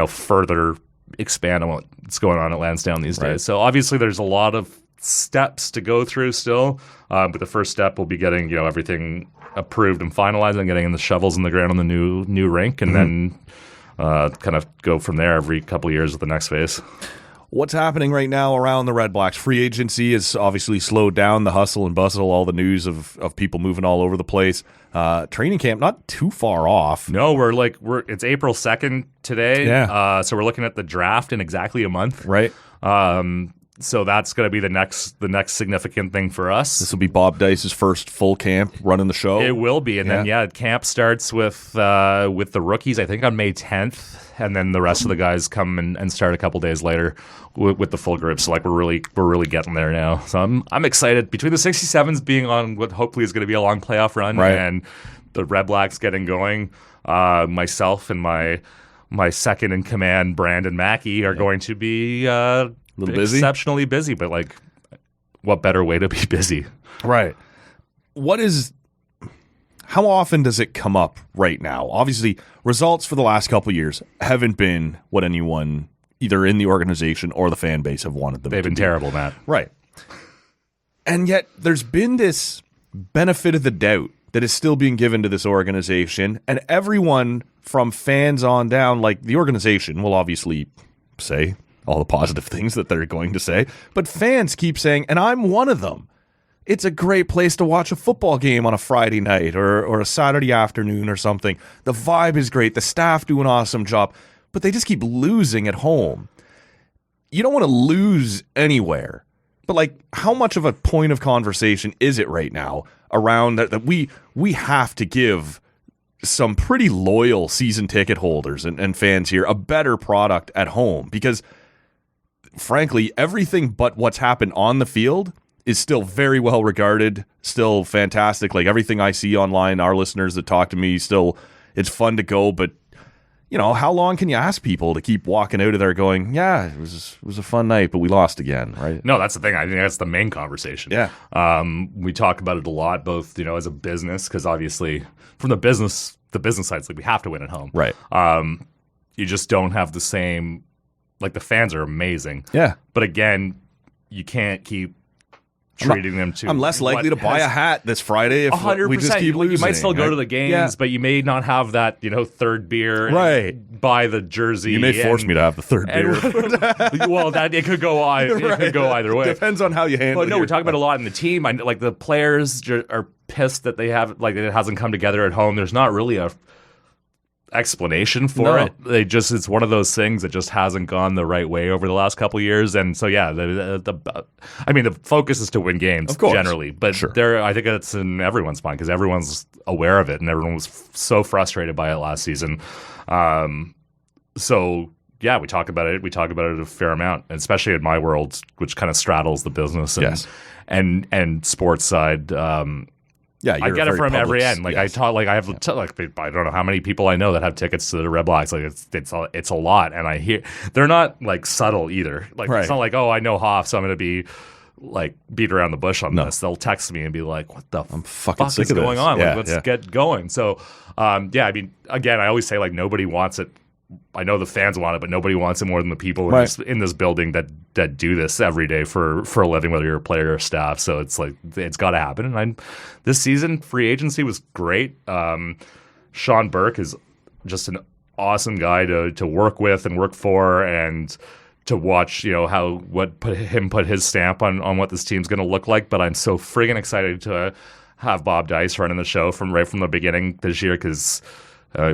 further expand on what's going on at Lansdowne these days. So obviously there's a lot of steps to go through still, but the first step will be getting everything approved and finalized, and getting the shovels in the ground on the new rink, and then kind of go from there every couple of years with the next phase. What's happening right now around the Red Blacks? Free agency has obviously slowed down, the hustle and bustle, all the news of people moving all over the place. Training camp not too far off. No, it's April 2nd today. Yeah. So we're looking at the draft in exactly a month. Right. So that's going to be the next significant thing for us. This will be Bob Dice's first full camp running the show. It will be, and then camp starts with the rookies, I think, on May 10th, and then the rest of the guys come and start a couple days later with the full group. So we're really getting there now. So I'm excited. Between the 67s being on what hopefully is going to be a long playoff run, and the Red Blacks getting going, myself and my second in command, Brandon Mackey, are going to be little busy? Exceptionally busy, but what better way to be busy? Right. how often does it come up right now? Obviously, results for the last couple of years haven't been what anyone either in the organization or the fan base have wanted them to be. They've been terrible, Matt. Right. And yet there's been this benefit of the doubt that is still being given to this organization, and everyone from fans on down, like the organization will obviously say all the positive things that they're going to say, but fans keep saying, and I'm one of them, it's a great place to watch a football game on a Friday night or a Saturday afternoon or something. The vibe is great. The staff do an awesome job, but they just keep losing at home. You don't want to lose anywhere, but like, how much of a point of conversation is it right now around that we have to give some pretty loyal season ticket holders and fans here a better product at home? Because frankly, everything but what's happened on the field is still very well regarded, still fantastic. Like everything I see online, our listeners that talk to me, still, it's fun to go. But, you know, how long can you ask people to keep walking out of there going, yeah, it was a fun night, but we lost again, right? No, that's the thing. I think that's the main conversation. Yeah. We talk about it a lot, both, you know, as a business, because obviously from the business side, it's like we have to win at home. Right. You just don't have the same, like the fans are amazing. Yeah. But again, you can't keep treating them to. I'm less likely to buy a hat this Friday if 100%. we just keep losing. You might still go to the games, but you may not have that, you know, third beer. Right. And buy the jersey. You may force me to have the third beer. Well, it could go either way. Depends on how you handle it. But no, we talk about it a lot in the team. Like the players are pissed that they have, like, it hasn't come together at home. There's not really a explanation for it. It's one of those things that just hasn't gone the right way over the last couple of years. And so yeah, the focus is to win games, of course, generally, but sure. I think that's in everyone's mind because everyone's aware of it and everyone was so frustrated by it last season. So yeah, we talk about it a fair amount, especially in my world, which kind of straddles the business and sports side. Yeah, I get it from every end. Like yes. I don't know how many people I know that have tickets to the Red Blacks. Like it's a lot, and I hear they're not like subtle either. Like It's not like, oh, I know Hoff, so I'm going to be like beat around the bush on this. They'll text me and be like, what the fuck is going on? Yeah, like, let's get going. So I mean, again, I always say like nobody wants it. I know the fans want it, but nobody wants it more than the people in this building that do this every day for a living, whether you're a player or staff. So it's like it's got to happen. And this season, free agency was great. Sean Burke is just an awesome guy to work with and work for, and to watch. You know put his stamp on what this team's going to look like. But I'm so friggin' excited to have Bob Dice running the show from the beginning this year because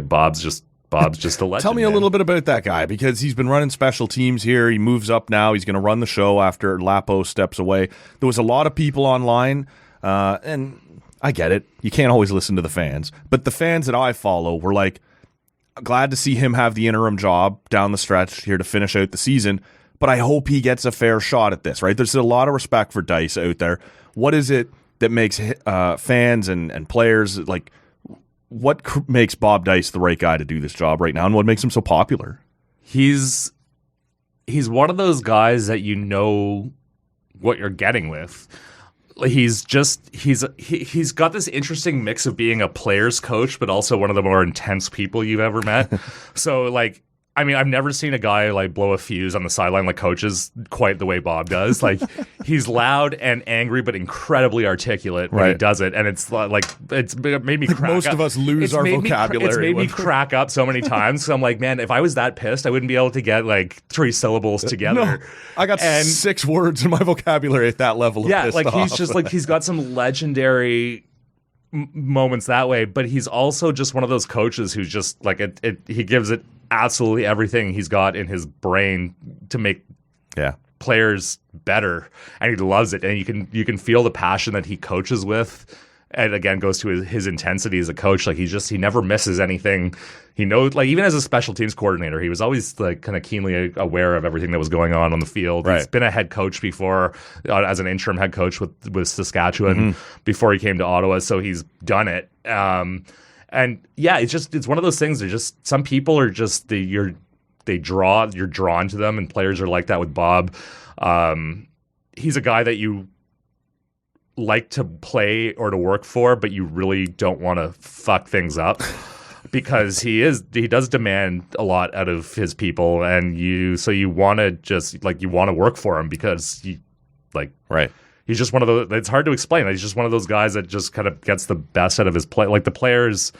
Bob's just a legend. Tell me a little bit about that guy, because he's been running special teams here. He moves up now. He's going to run the show after Lapo steps away. There was a lot of people online, and I get it. You can't always listen to the fans. But the fans that I follow were like, glad to see him have the interim job down the stretch here to finish out the season, but I hope he gets a fair shot at this, right? There's a lot of respect for Dice out there. What is it that makes fans and players like... What makes Bob Dice the right guy to do this job right now, and what makes him so popular? He's one of those guys that you know what you're getting with. He's got this interesting mix of being a player's coach, but also one of the more intense people you've ever met. So like, I mean, I've never seen a guy like blow a fuse on the sideline like coaches quite the way Bob does. Like, he's loud and angry, but incredibly articulate when he does it. And it's like, it's made me crack most up. Of us lose our vocabulary. It's made me crack up so many times. So I'm like, man, if I was that pissed, I wouldn't be able to get like 3 syllables together. No, I got 6 words in my vocabulary at that level. Yeah, like he's just like, he's got some legendary moments that way, but he's also just one of those coaches who's just like he gives it absolutely everything he's got in his brain to make players better, and he loves it, and you can feel the passion that he coaches with. And again, goes to his intensity as a coach. Like he never misses anything. He knows, like, even as a special teams coordinator, he was always like kind of keenly aware of everything that was going on the field. He's been a head coach before, as an interim head coach with Saskatchewan before he came to Ottawa. So he's done it. And yeah, it's one of those things. They're just, some people are just you're drawn to them, and players are like that with Bob. He's a guy that like to play or to work for, but you really don't want to fuck things up. Because he does demand a lot out of his people, and you want to just like you want to work for him because he's just one of those. It's hard to explain. He's just one of those guys that just kind of gets the best out of his play. Like the players,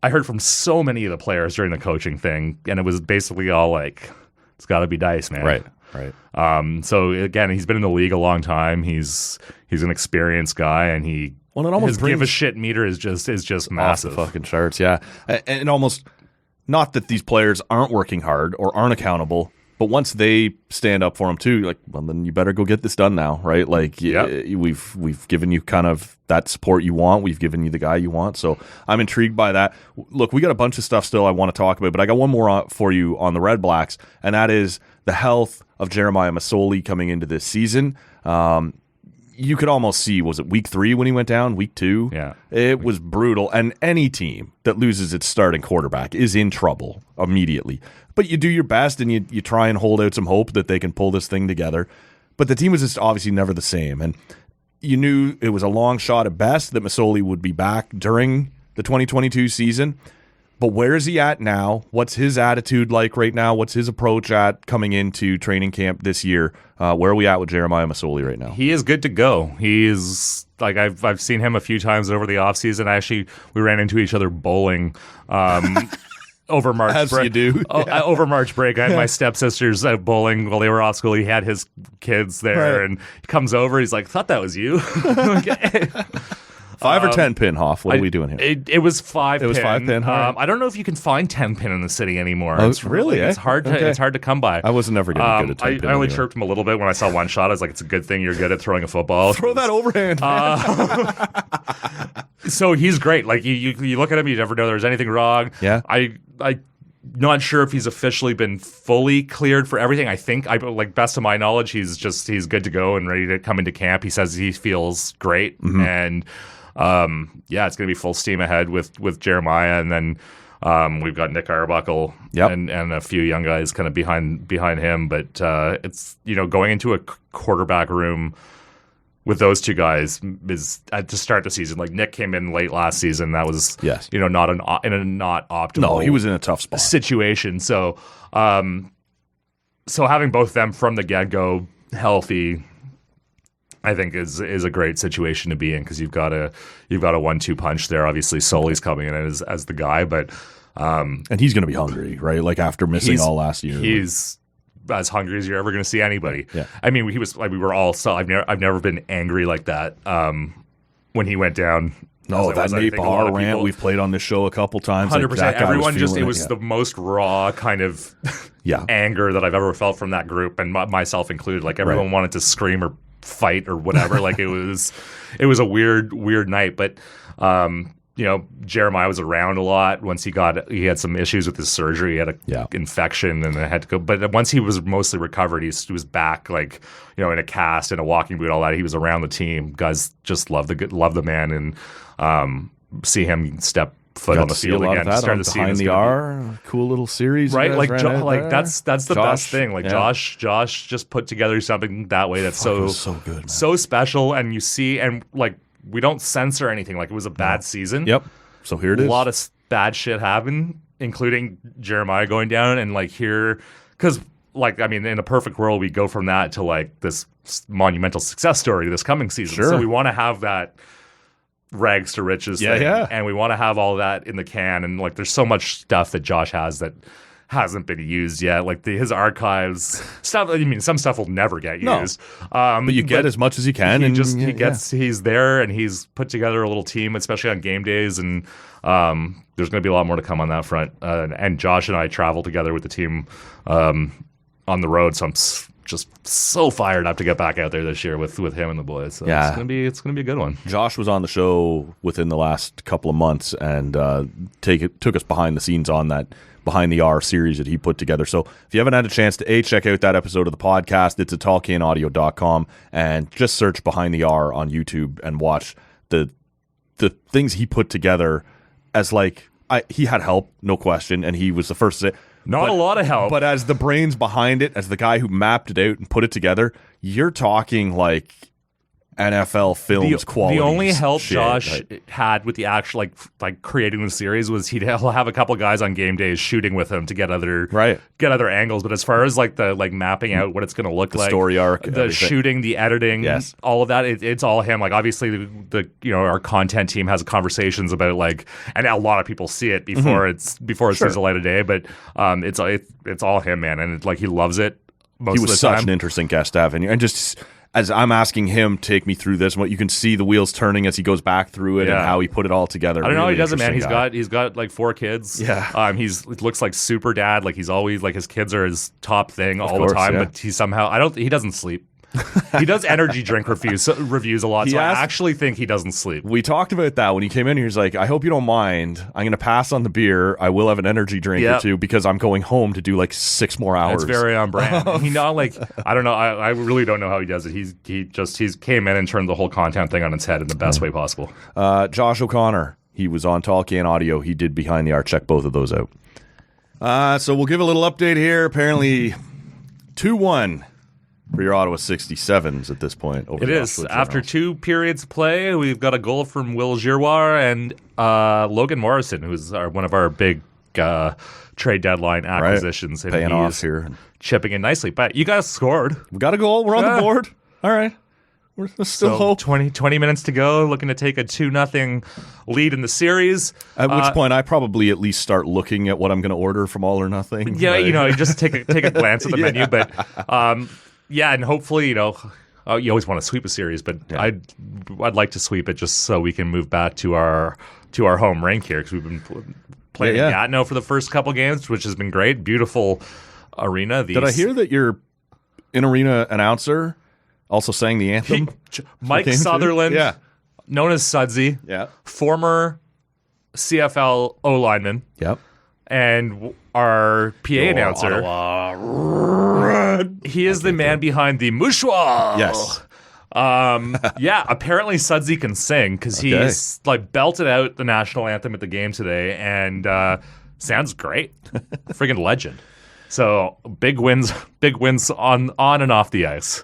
I heard from so many of the players during the coaching thing, and it was basically all like, "It's got to be Dice, man." Right. So again, he's been in the league a long time. He's an experienced guy, and his give a shit meter is just massive. Off the fucking charts, yeah. And almost not that these players aren't working hard or aren't accountable, but once they stand up for him too, like, well, then you better go get this done now, right? Like, we've given you kind of that support you want. We've given you the guy you want. So I'm intrigued by that. Look, we got a bunch of stuff still I want to talk about, but I got one more for you on the Red Blacks, and that is the health of Jeremiah Masoli coming into this season. You could almost see, was it week 3 when he went down? Week 2? Yeah. It was brutal. And any team that loses its starting quarterback is in trouble immediately. But you do your best and you try and hold out some hope that they can pull this thing together. But the team was just obviously never the same. And you knew it was a long shot at best that Masoli would be back during the 2022 season. But where is he at now? What's his attitude like right now? What's his approach at coming into training camp this year? Where are we at with Jeremiah Masoli right now? He is good to go. He's like I've seen him a few times over the offseason. Actually, we ran into each other bowling over March As break. you do. Over March break. I had my stepsisters out bowling while they were off school. He had his kids there, and he comes over. He's like, "Thought that was you." 5 or 10 pin, Hoff? What are we doing here? It was 5 pin. It was 5 pin. I don't know if you can find 10 pin in the city anymore. Oh, it's really? It's hard to it's hard to come by. I was never going to get a 10 pin. I only chirped him a little bit when I saw one shot. I was like, "It's a good thing you're good at throwing a football." Throw that overhand. So he's great. Like you look at him, you never know there's anything wrong. Yeah. I not sure if he's officially been fully cleared for everything. I think, best of my knowledge, he's good to go and ready to come into camp. He says he feels great, and it's going to be full steam ahead with Jeremiah, and then we've got Nick Arbuckle and a few young guys kind of behind him. But it's going into a quarterback room with those two guys is to start the season. Like Nick came in late last season. That was not in a not optimal. No, he was in a tough spot situation. So so having both them from the get go healthy, I think is a great situation to be in, because you've got a 1-2 punch there. Obviously, Soli's coming in as the guy, but and he's going to be hungry, right? Like after missing all last year, he's as hungry as you're ever going to see anybody. Yeah. I mean, he was like, we were all. So I've never been angry like that when he went down. No, that Nate Bahar rant we've played on this show a couple times. 100%. Like, everyone it was the most raw kind of anger that I've ever felt from that group, and myself included. Like everyone wanted to scream or fight or whatever. Like it was a weird night. But Jeremiah was around a lot. Once he had some issues with his surgery. He had an infection and then had to go. But once he was mostly recovered, he was back, like, in a cast, in a walking boot, all that. He was around the team. Guys just love the man, and see him step foot on the field again. Start to see behind the R, cool little series, right? Like that's the best thing. Like Josh just put together something that way that's so good, man. So special, and you see, and like, we don't censor anything. Like, it was a bad season. Yep. So here it is. A lot of bad shit happened, including Jeremiah going down, and like here, because like, I mean, in a perfect world, we go from that to like this monumental success story this coming season. Sure. So we want to have that rags to riches thing, and we want to have all that in the can. And like, there's so much stuff that Josh has that hasn't been used yet, like his archives stuff. I mean, some stuff will never get used, but you get as much as you can. He's there, and he's put together a little team, especially on game days, and there's going to be a lot more to come on that front. And Josh and I travel together with the team on the road, so I'm just so fired up to get back out there this year with him and the boys. So it's gonna be a good one. Josh was on the show within the last couple of months, and took us behind the scenes on that Behind the R series that he put together. So if you haven't had a chance to check out that episode of the podcast, it's at talkcanaudio.com, and just search Behind the R on YouTube and watch the things he put together. As like, he had help, no question, and he was the first to say, a lot of help. But as the brains behind it, as the guy who mapped it out and put it together, you're talking like NFL films quality. The only help shit, Josh had with the actual like creating the series was he'll have a couple guys on game days shooting with him to get other angles. But as far as like the mapping out what it's going to look like, story arc, the everything. shooting, the editing, all of that, it's all him. Like obviously the our content team has conversations about like, and a lot of people see it before it sees the light of day. But it's all him, man, and he loves it. Most he was of the such time. an interesting guest to have in here, and just. As I'm asking him to take me through this, what you can see the wheels turning as he goes back through it and how he put it all together. I don't know how really he does it, man. interesting He's got like 4 kids. Yeah. He looks like super dad. Like he's always like his kids are his top thing all the time. Yeah. But he doesn't sleep. He does energy drink reviews a lot. I actually think he doesn't sleep. We talked about that when he came in. He was like, I hope you don't mind. I'm going to pass on the beer. I will have an energy drink or two because I'm going home to do like 6 more hours. It's very on brand. I don't know. I really don't know how he does it. He's came in and turned the whole content thing on its head in the best way possible. Josh O'Connor, he was on Tall Can Audio. He did Behind the Arc. Check both of those out. So we'll give a little update here. Apparently 2-1. For your Ottawa 67s at this point. Over it is. After 2 periods of play, we've got a goal from Will Giroir and Logan Morrison, who's one of our big trade deadline acquisitions. Right. Paying off here. Chipping in nicely. But you guys scored. We got a goal. We're on the board. All right. We're still hope. 20 minutes to go, looking to take a 2-0 lead in the series. At which point, I probably at least start looking at what I'm going to order from All or Nothing. Yeah, you just take a glance at the menu. But and hopefully, you always want to sweep a series, but I'd like to sweep it just so we can move back to our home rink here because we've been playing in Gatineau for the first couple games, which has been great. Beautiful arena. Did I hear that your in-arena announcer also sang the anthem? Mike Sutherland, known as Sudsy, former CFL O-lineman. Yep. And our PA announcer, Ottawa. He is the man behind the mouchoir. Yes. Apparently Sudsy can sing because he's belted out the national anthem at the game today and sounds great. Friggin' legend. So big wins on and off the ice.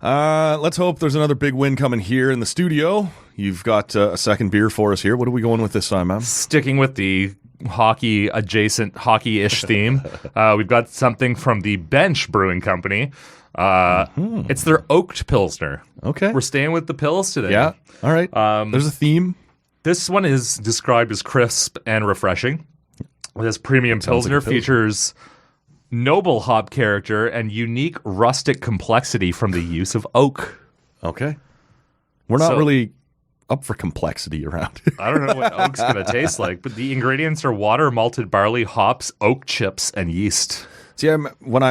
Let's hope there's another big win coming here in the studio. You've got a second beer for us here. What are we going with this time, man? Sticking with the hockey-ish theme. We've got something from the Bench Brewing Company. It's their Oaked Pilsner. Okay. We're staying with the Pils today. Yeah. All right. There's a theme. This one is described as crisp and refreshing. This premium Pilsner features noble hop character and unique rustic complexity from the use of oak. Okay. We're not really up for complexity around here. I don't know what oak's going to taste like, but the ingredients are water, malted barley, hops, oak chips, and yeast. See,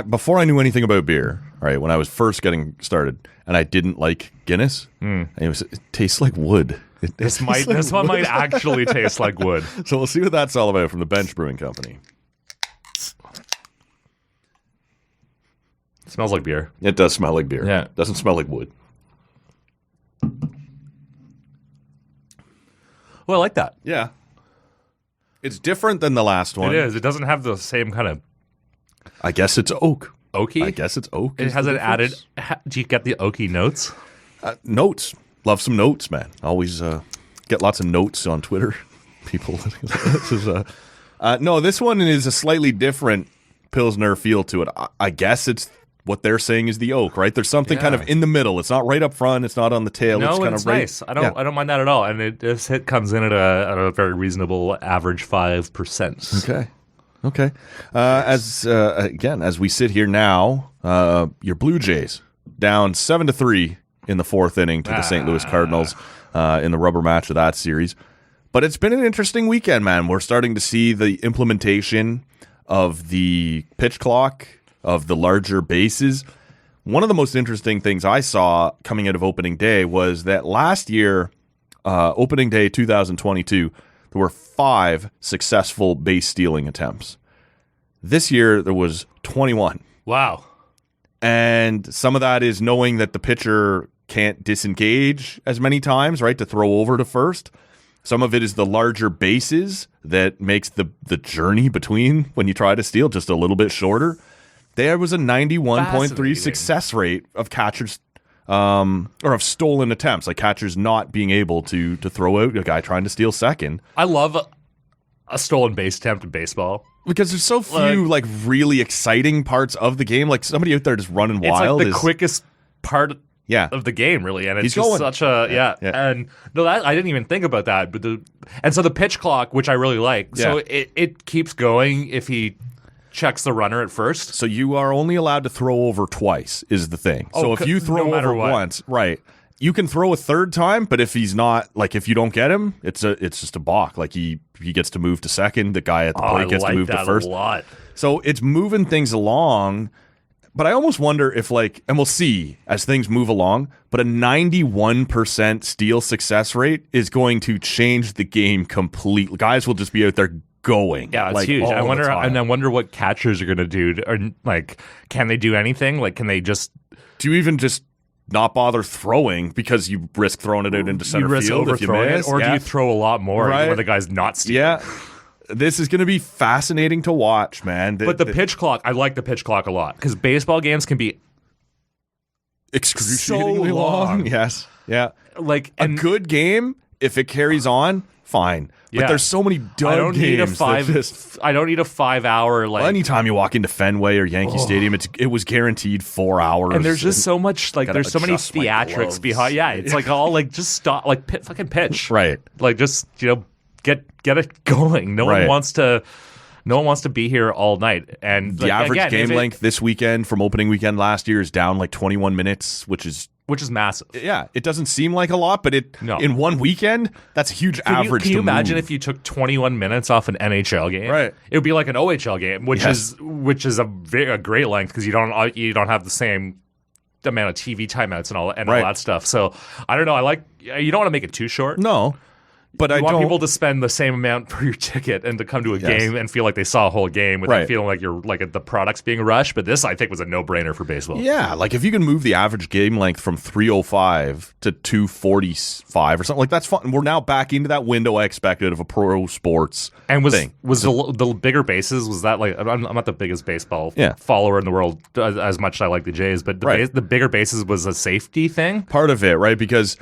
before I knew anything about beer, right, when I was first getting started, and I didn't like Guinness, it tastes like wood. This one might actually taste like wood. So we'll see what that's all about from the Bench Brewing Company. It smells like beer. It does smell like beer. Yeah. It doesn't smell like wood. Well, I like that. Yeah. It's different than the last one. It is. It doesn't have the same kind of... I guess it's oak. Oaky? I guess it's oak. It has an added... Do you get the oaky notes? Notes. Love some notes, man. Always get lots of notes on Twitter. People. No, this one is a slightly different Pilsner feel to it. I guess it's what they're saying is the oak, right? There's something kind of in the middle. It's not right up front. It's not on the tail. No, it's kind it's of right. Nice. I don't mind that at all. And this hit comes in at a very reasonable average 5%. Okay. As we sit here now, your Blue Jays down 7-3 in the 4th inning to the St. Louis Cardinals in the rubber match of that series. But it's been an interesting weekend, man. We're starting to see the implementation of the pitch clock, of the larger bases. One of the most interesting things I saw coming out of opening day was that last year, opening day 2022, there were 5 successful base stealing attempts. This year, there was 21. Wow. And some of that is knowing that the pitcher can't disengage as many times, right, to throw over to first. Some of it is the larger bases that makes the journey between when you try to steal just a little bit shorter. There was a 91.3 success rate of catchers or of stolen attempts, like catchers not being able to throw out a guy trying to steal second. I love a stolen base attempt in baseball. Because there's so few like really exciting parts of the game. Like somebody out there just running wild. It's like the quickest part of the game, really. And it's just such a And no, I didn't even think about that. But so the pitch clock, which I really like, so it keeps going if he checks the runner at first. So you are only allowed to throw over twice is the thing. So if you throw over once, right, you can throw a third time, but if he's not, like if you don't get him, it's just a balk. Like he gets to move to second, the guy at the plate gets to move to first. A lot. So it's moving things along, but I almost wonder if and we'll see as things move along, but a 91% steal success rate is going to change the game completely. Guys will just be out there going. Yeah, it's huge. I wonder what catchers are going to do. Or like, can they do anything? Like, can they just? Do you even just not bother throwing because you risk throwing it out into center field if you miss? Or do you throw a lot more when the guy's not stealing? Yeah. This is going to be fascinating to watch, man. But the pitch clock, I like the pitch clock a lot because baseball games can be excruciatingly so long. Yes. Yeah. Like a good game, if it carries on, fine. But there's so many games. I don't need a 5 hour like. Well, anytime you walk into Fenway or Yankee Stadium, it was guaranteed 4 hours. And there's just so much like there's so many theatrics behind. Yeah, it's like all like just stop like fucking pitch. Right. Like just get it going. No one wants to be here all night. And the average game length this weekend from opening weekend last year is down like 21 minutes, which is massive. Yeah, it doesn't seem like a lot, but in one weekend, that's a huge average. Can you imagine if you took 21 minutes off an NHL game? Right, it would be like an OHL game, which is a great length because you don't have the same amount of TV timeouts and all that stuff. So I don't know. You don't want to make it too short. No. But I want people to spend the same amount for your ticket and to come to a game and feel like they saw a whole game without feeling like you're like the product's being rushed. But this, I think, was a no-brainer for baseball. Yeah, like if you can move the average game length from 3:05 to 2:45 or something, like that's fun. We're now back into that window I expected of a pro sports thing. Was the bigger bases? Was that like I'm not the biggest baseball follower in the world as much as I like the Jays, but the bigger bases was a safety thing. Part of it, right? Because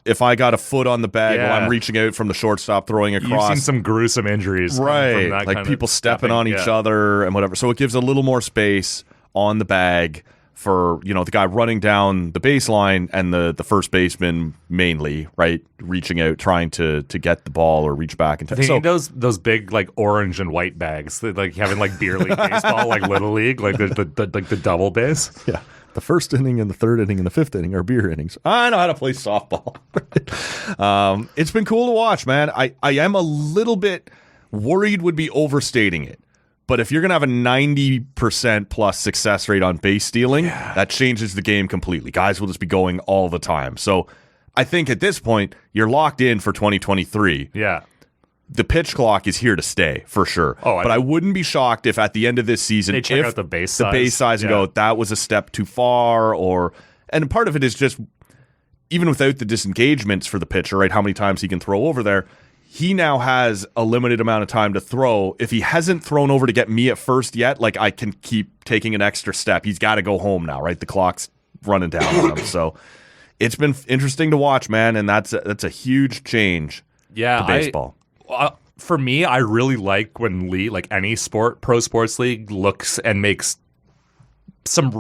if I got a foot on the bag while I'm reaching out from the shortstop throwing across. You've seen some gruesome injuries. Right. Like people stepping on each other and whatever. So it gives a little more space on the bag for, the guy running down the baseline and the first baseman mainly, right, reaching out, trying to get the ball or reach back. They need those big, like, orange and white bags, like having, like, beer league baseball, like Little League, like the double base. Yeah. The first inning and the third inning and the fifth inning are beer innings. I know how to play softball. It's been cool to watch, man. I am a little bit worried would be overstating it. But if you're going to have a 90% plus success rate on base stealing, that changes the game completely. Guys will just be going all the time. So I think at this point, you're locked in for 2023. Yeah. The pitch clock is here to stay for sure. But I wouldn't be shocked if at the end of this season, they check out the base size and go, that was a step too far, and part of it is just even without the disengagements for the pitcher, right? How many times he can throw over there. He now has a limited amount of time to throw. If he hasn't thrown over to get me at first yet, like I can keep taking an extra step. He's got to go home now, right? The clock's running down on him. So it's been interesting to watch, man, and that's a huge change to baseball. For me, I really like when any pro sports league looks and makes some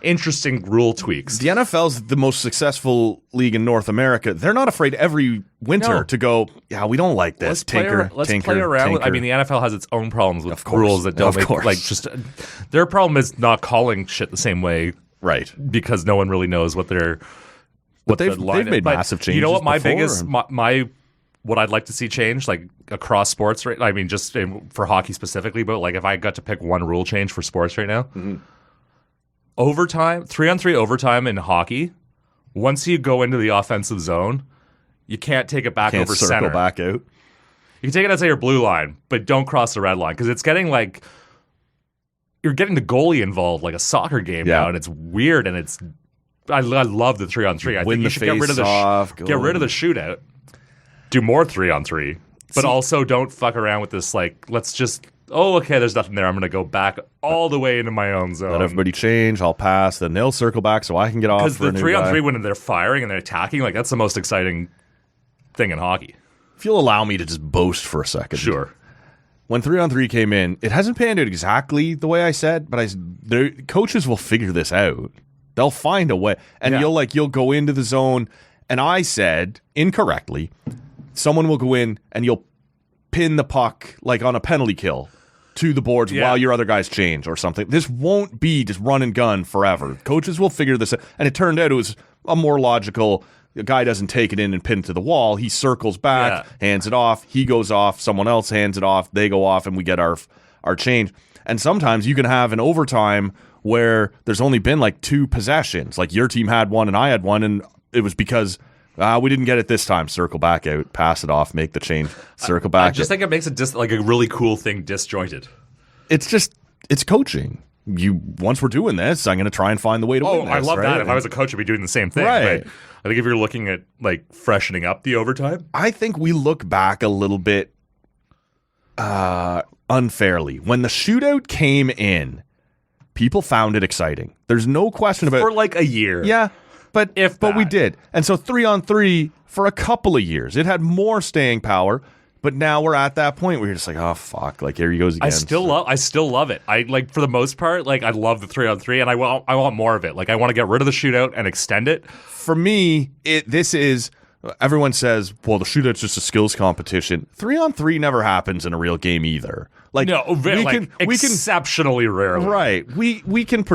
interesting rule tweaks. The NFL's the most successful league in North America. They're not afraid every winter to go, we don't like this. Let's play around. I mean, the NFL has its own problems with rules that don't their problem is not calling shit the same way, right? Because no one really knows what they're. They've made massive changes. You know what? What I'd like to see change, like across sports, right? I mean, just for hockey specifically, but like if I got to pick one rule change for sports right now, overtime, 3-on-3 overtime in hockey. Once you go into the offensive zone, you can't take it back over center. Circle back out. You can take it outside your blue line, but don't cross the red line because it's getting like you're getting the goalie involved, like a soccer game now, and it's weird. And it's I love the 3-on-3. I think you should get rid of the shootout. Do more 3-on-3, but also don't fuck around with this. Like, let's just oh, okay, there's nothing there. I'm going to go back all the way into my own zone. Let everybody change. I'll pass. Then they'll circle back so I can get off. Because for the a new 3-on-3 guy. when they're firing and they're attacking, like that's the most exciting thing in hockey. If you'll allow me to just boast for a second. Sure. When 3-on-3 came in, it hasn't panned out exactly the way I said, but the coaches will figure this out. They'll find a way. And you'll go into the zone, and I said, incorrectly, someone will go in and you'll pin the puck like on a penalty kill to the boards while your other guys change or something. This won't be just run and gun forever. Coaches will figure this out. And it turned out it was a more logical. The guy doesn't take it in and pin it to the wall. He circles back, hands it off. He goes off. Someone else hands it off. They go off, and we get our change. And sometimes you can have an overtime where there's only been like 2 possessions. Like your team had one and I had one, and it was because we didn't get it this time. Circle back out, pass it off, make the change, circle back. I just think it makes it like a really cool thing disjointed. It's coaching. Once we're doing this, I'm going to try and find the way to win this. I love right? that. If I was a coach, I'd be doing the same thing. Right. But I think if you're looking at like freshening up the overtime, I think we look back a little bit unfairly. When the shootout came in, people found it exciting. There's no question about it. For like a year. Yeah, but we did. And so 3-on-3 for a couple of years. It had more staying power, but now we're at that point where you're just like, oh fuck, like here he goes again. I still love it. I like for the most part, like I love the 3-on-3 and I want more of it. Like I want to get rid of the shootout and extend it. For me, this is everyone says, well, the shootout's just a skills competition. 3-on-3 never happens in a real game either. Like no, we can exceptionally rarely. Right. We can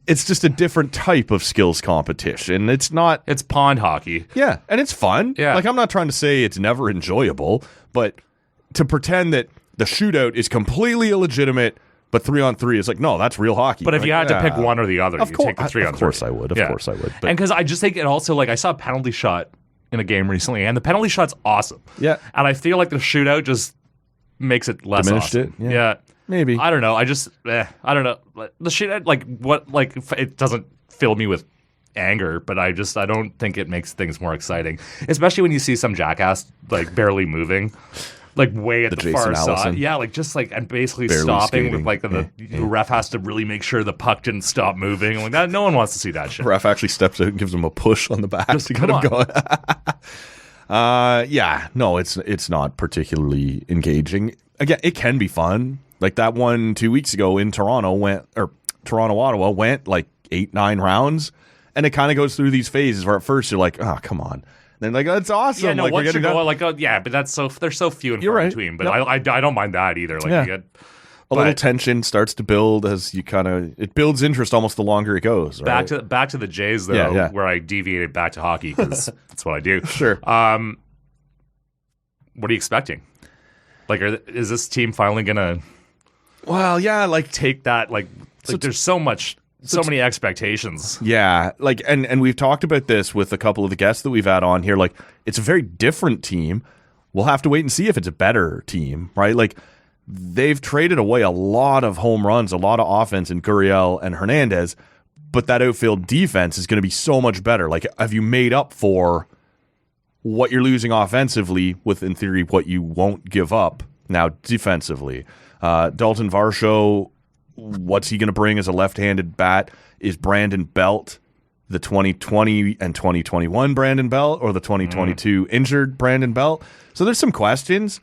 it's just a different type of skills competition. It's pond hockey. Yeah, and it's fun. Yeah. Like I'm not trying to say it's never enjoyable, but to pretend that the shootout is completely illegitimate, but 3-on-3 is like, no, that's real hockey. But if you had to pick one or the other, you take the 3-on-3. Of course I would. Of course I would. But, and because I just think it also, like, I saw a penalty shot in a game recently, and the penalty shot's awesome. Yeah. And I feel like the shootout just makes it less diminished awesome. it? Yeah. Maybe. I don't know. I don't know. The shootout, it doesn't fill me with anger, but I don't think it makes things more exciting, especially when you see some jackass like barely moving, like way at the far side. Yeah, like just like and basically barely stopping skating. With like the ref has to really make sure the puck didn't stop moving. Like that, no one wants to see that shit. The ref actually steps out and gives him a push on the back to get him going. No, it's not particularly engaging. Again, it can be fun. Like that one 2 weeks ago in Toronto-Ottawa went like 8-9 rounds. And it kind of goes through these phases where at first you're like, oh, come on. And then like, that's awesome. Yeah, no, like, once you're going, like, oh, yeah, but that's they're so few and far between. But I don't mind that either. Like, you get a little tension starts to build as you it builds interest almost the longer it goes. Right? Back to the Jays though, where I deviated back to hockey because that's what I do. Sure. What are you expecting? Like, is this team finally gonna? Well, yeah, like take that. Like there's so many expectations. Yeah, like and we've talked about this with a couple of the guests that we've had on here. Like, it's a very different team. We'll have to wait and see if it's a better team, right? Like, they've traded away a lot of home runs, a lot of offense in Gurriel and Hernandez, but that outfield defense is going to be so much better. Like, have you made up for what you're losing offensively with, in theory, what you won't give up now defensively? Dalton Varsho, what's he going to bring as a left-handed bat? Is Brandon Belt the 2020 and 2021 Brandon Belt or the 2022 injured Brandon Belt? So there's some questions.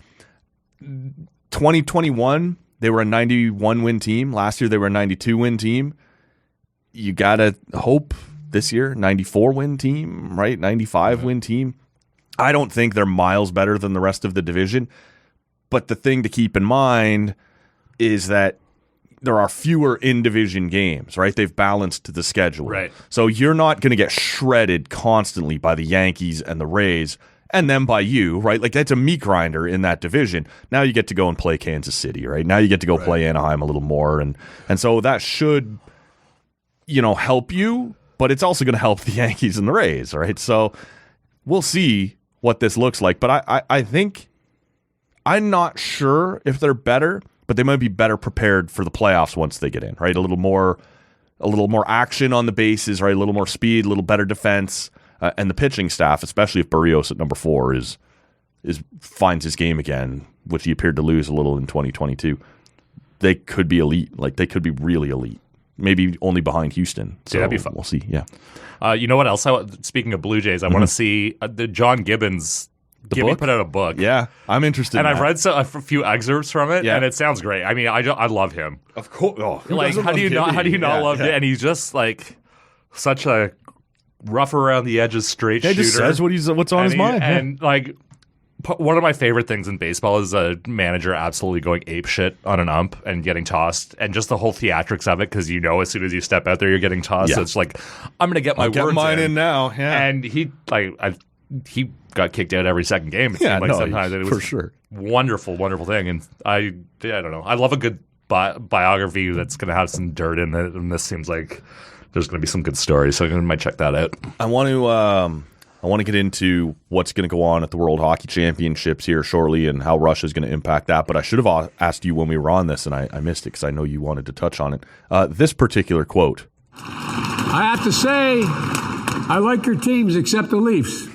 2021, they were a 91-win team. Last year, they were a 92-win team. You got to hope this year, 94-win team, right? 95-win team. I don't think they're miles better than the rest of the division. But the thing to keep in mind is that there are fewer in-division games, right? They've balanced the schedule. Right. So you're not going to get shredded constantly by the Yankees and the Rays and then by you, right? Like, that's a meat grinder in that division. Now you get to go and play Kansas City, right? Now you get to go play Anaheim a little more. And so that should, help you, but it's also going to help the Yankees and the Rays, right? So we'll see what this looks like. But I think I'm not sure if they're better, but they might be better prepared for the playoffs once they get in, right? A little more action on the bases, right? A little more speed, a little better defense, and the pitching staff, especially if Barrios at number 4 finds his game again, which he appeared to lose a little in 2022. they could be elite. Like, they could be really elite. Maybe only behind Houston. So that'd be fun. We'll see. Yeah. You know what else? Speaking of Blue Jays, I want to see the John Gibbons. book? put out a book. Yeah, I'm interested. And in I've that. read a few excerpts from it, and it sounds great. I mean, I love him. Of course. Oh, Like, how do you not love it? And he's just like such a rough around the edges straight shooter. He just says what's on his mind. And like, one of my favorite things in baseball is a manager absolutely going ape shit on an ump and getting tossed, and just the whole theatrics of it, because as soon as you step out there, you're getting tossed. Yeah. So it's like, I'm going to get my I'll words get mine in now. Yeah. And he got kicked out every second game. It seemed like sometimes it was for sure. Wonderful, wonderful thing. And I don't know. I love a good biography that's going to have some dirt in it, and this seems like there's going to be some good stories. So I might check that out. I want to get into what's going to go on at the World Hockey Championships here shortly and how Russia is going to impact that. But I should have asked you when we were on this, and I missed it because I know you wanted to touch on it. This particular quote. I have to say, I like your teams except the Leafs.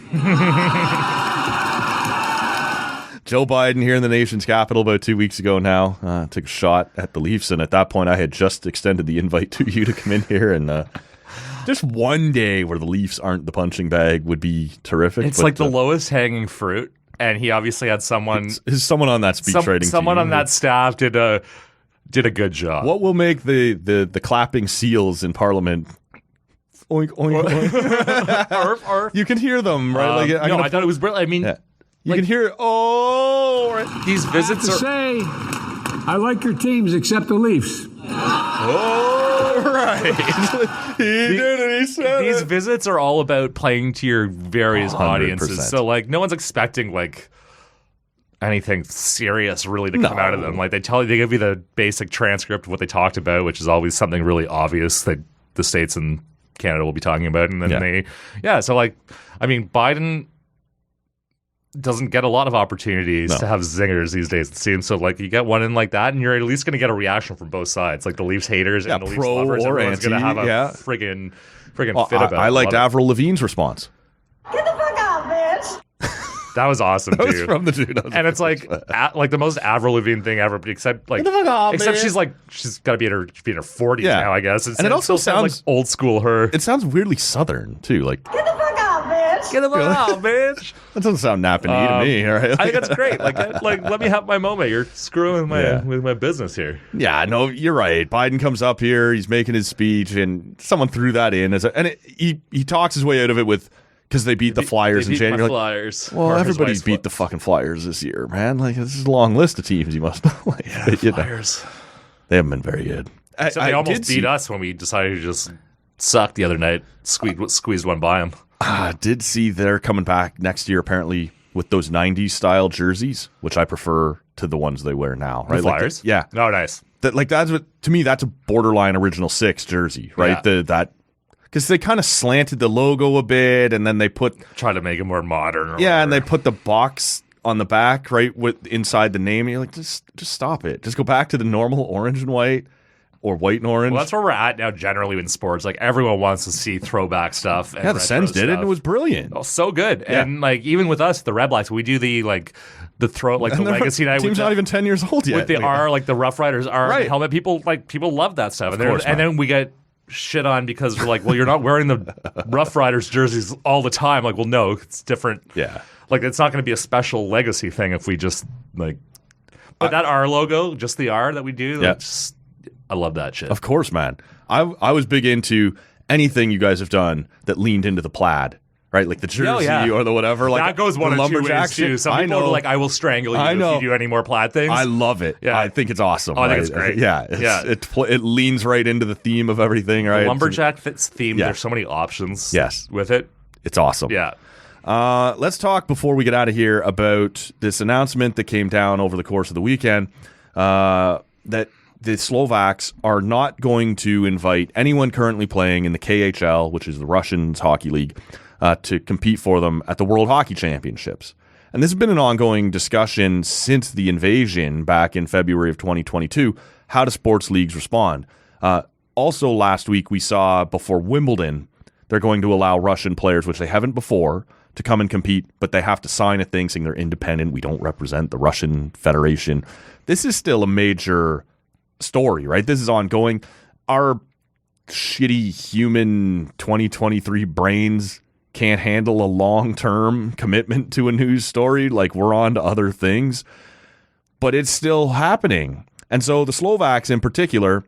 Joe Biden here in the nation's capital about 2 weeks ago now took a shot at the Leafs, and at that point I had just extended the invite to you to come in here, and just one day where the Leafs aren't the punching bag would be terrific. It's like the lowest hanging fruit, and he obviously had someone on that speech writing someone team. on that staff did a good job. What will make the clapping seals in Parliament? Oink, oink, oink. Arf, arf. You can hear them, right? I thought it was brilliant. I mean, you can hear these visits I have to say, I like your teams except the Leafs. Oh, right. He did it. He said these it. visits are all about playing to your various 100%. audiences. So like, no one's expecting like anything serious really to come out of them. Like they give you the basic transcript of what they talked about, which is always something really obvious that the States and Canada will be talking about, and then so like, I mean, Biden doesn't get a lot of opportunities to have zingers these days, it seems. So like, you get one in like that, and you're at least going to get a reaction from both sides, like the Leafs haters and the Leafs lovers. Everyone's going to have a friggin' fit about it. I liked Avril Lavigne's response. Get the fuck out, bitch! That was awesome, That was dude. from the dude. And it's like like the most Avril Lavigne thing ever, except like, she's got to be in her 40s now, I guess. And it also sounds like old school her. It sounds weirdly Southern too. Like, Get the fuck out, bitch! Get the fuck out, bitch! that doesn't sound napping to me. Right? I think that's great. Like let me have my moment. You're screwing with my business here. Yeah, no, you're right. Biden comes up here, he's making his speech, and someone threw that in he talks his way out of it with. Because they beat the Flyers in January. Flyers. Well, everybody's beat the fucking Flyers this year, man. Like, this is a long list of teams you must know. Like, Flyers. They haven't been very good. So they almost beat us when we decided to just suck the other night. Squeezed one by them. I did see they're coming back next year, apparently, with those 90s style jerseys, which I prefer to the ones they wear now. Right? The Flyers? Yeah. Oh, nice. That's to me, that's a borderline original six jersey, right? Yeah. Because they kind of slanted the logo a bit, and then they try to make it more modern. And they put the box on the back, right, with inside the name. And you're like, just stop it. Just go back to the normal orange and white, or white and orange. Well, that's where we're at now. Generally in sports, like everyone wants to see throwback stuff. And the Sens did it, and it was brilliant. Oh, so good. Yeah. And like even with us, the Red Blacks, we do the legacy night. Team's not even 10 years old yet. With the R, like the Rough Riders R right. helmet. People love that stuff. And then we get shit on because we're like, well, you're not wearing the Rough Riders jerseys all the time. Like, well, no, it's different. Yeah. Like, it's not going to be a special legacy thing if we just like, but that R logo, just the R that we do. Yeah. I love that shit. Of course, man. I was big into anything you guys have done that leaned into the plaid. Right, like the jersey or the whatever. Like that goes one of two ways too. Some people are like, "I will strangle you if you do any more plaid things." I love it. Yeah, I think it's awesome. I think it's great. Yeah, it leans right into the theme of everything. Right, the lumberjack theme. There's so many options. Yes, with it, it's awesome. Yeah. Let's talk before we get out of here about this announcement that came down over the course of the weekend that the Slovaks are not going to invite anyone currently playing in the KHL, which is the Russians hockey league, to compete for them at the World Hockey Championships. And this has been an ongoing discussion since the invasion back in February of 2022. How do sports leagues respond? Also, last week we saw before Wimbledon, they're going to allow Russian players, which they haven't before, to come and compete, but they have to sign a thing saying they're independent. We don't represent the Russian Federation. This is still a major story, right? This is ongoing. Our shitty human 2023 brains can't handle a long-term commitment to a news story. Like, we're on to other things, but it's still happening. And so the Slovaks in particular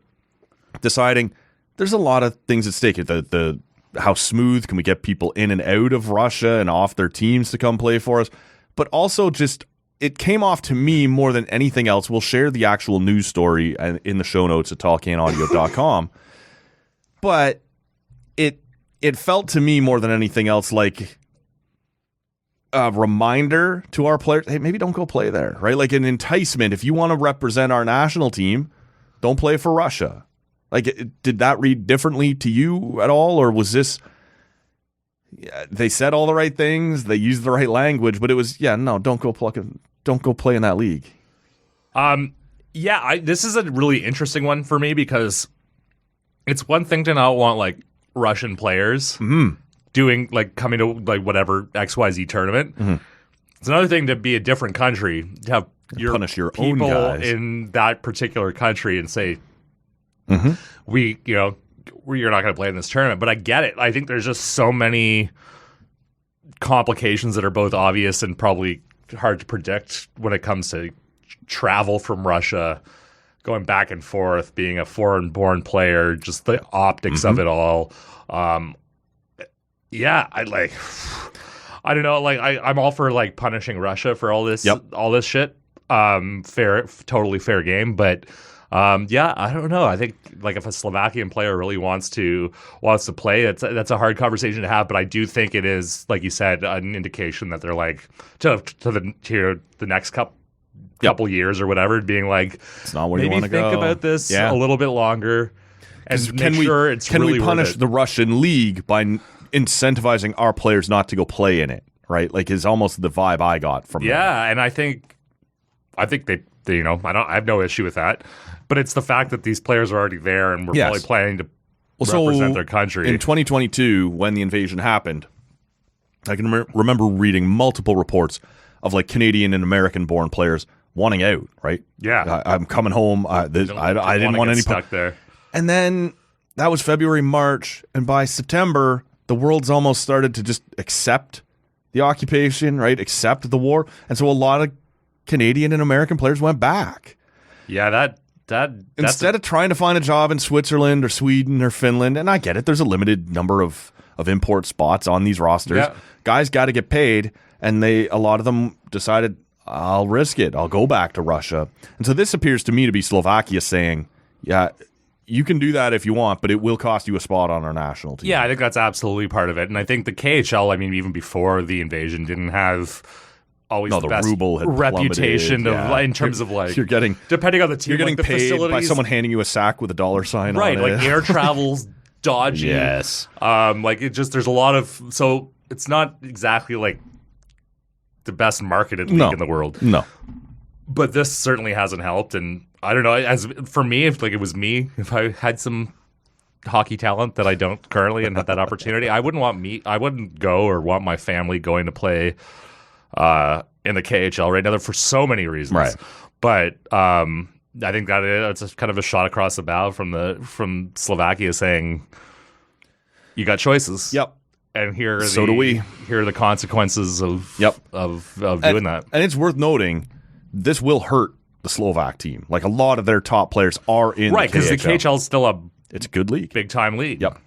deciding there's a lot of things at stake. The how smooth can we get people in and out of Russia and off their teams to come play for us, but also just it came off to me more than anything else. We'll share the actual news story in the show notes at tallcanaudio.com. But it felt to me more than anything else like a reminder to our players, hey, maybe don't go play there, right? Like an enticement. If you want to represent our national team, don't play for Russia. Like, did that read differently to you at all? Or was this, they said all the right things, they used the right language, but it was, don't go play in that league. This is a really interesting one for me because it's one thing to not want like Russian players doing like coming to like whatever XYZ tournament. Mm-hmm. It's another thing to be a different country, to have punish your people own guys in that particular country and say, you're not going to play in this tournament. But I get it. I think there's just so many complications that are both obvious and probably hard to predict when it comes to travel from Russia, going back and forth, being a foreign-born player, just the optics of it all. I don't know. Like, I'm all for like punishing Russia for all this shit. Totally fair game, but. I don't know. I think like if a Slovakian player really wants to play, that's a hard conversation to have. But I do think it is, like you said, an indication that they're like to the next couple years or whatever, being like, it's not where you want to go. Maybe think about this a little bit longer, and can we punish the Russian league by incentivizing our players not to go play in it? Right, like is almost the vibe I got from them. And I think they I have no issue with that. But it's the fact that these players are already there and we're probably planning to represent their country. In 2022, when the invasion happened, I can remember reading multiple reports of like Canadian and American-born players wanting out. Right? Yeah, I'm coming home. I didn't want any stuck there. And then that was February, March, and by September, the world's almost started to just accept the occupation, right? Accept the war, and so a lot of Canadian and American players went back. Yeah, instead of trying to find a job in Switzerland or Sweden or Finland, and I get it, there's a limited number of import spots on these rosters. Yeah. Guys got to get paid, and a lot of them decided, I'll risk it. I'll go back to Russia. And so this appears to me to be Slovakia saying, yeah, you can do that if you want, but it will cost you a spot on our national team. Yeah, I think that's absolutely part of it. And I think the KHL, even before the invasion, didn't have always the best ruble had reputation in terms of like you're getting, depending on the team, you're getting like the paid facilities, by someone handing you a sack with a dollar sign on it. Right, like air travel's dodgy. Yes. Like it just, there's a lot of, so it's not exactly like the best marketed league in the world. No. But this certainly hasn't helped. And I don't know, as for me, if if I had some hockey talent that I don't currently and had that opportunity, I wouldn't go or want my family going to play in the KHL right now for so many reasons. Right. But I think that it's kind of a shot across the bow from Slovakia saying, you got choices. Yep. And here are Here are the consequences of doing that. And it's worth noting, this will hurt the Slovak team. Like a lot of their top players are in right, because the KHL is still it's a good league. Big time league. Yep.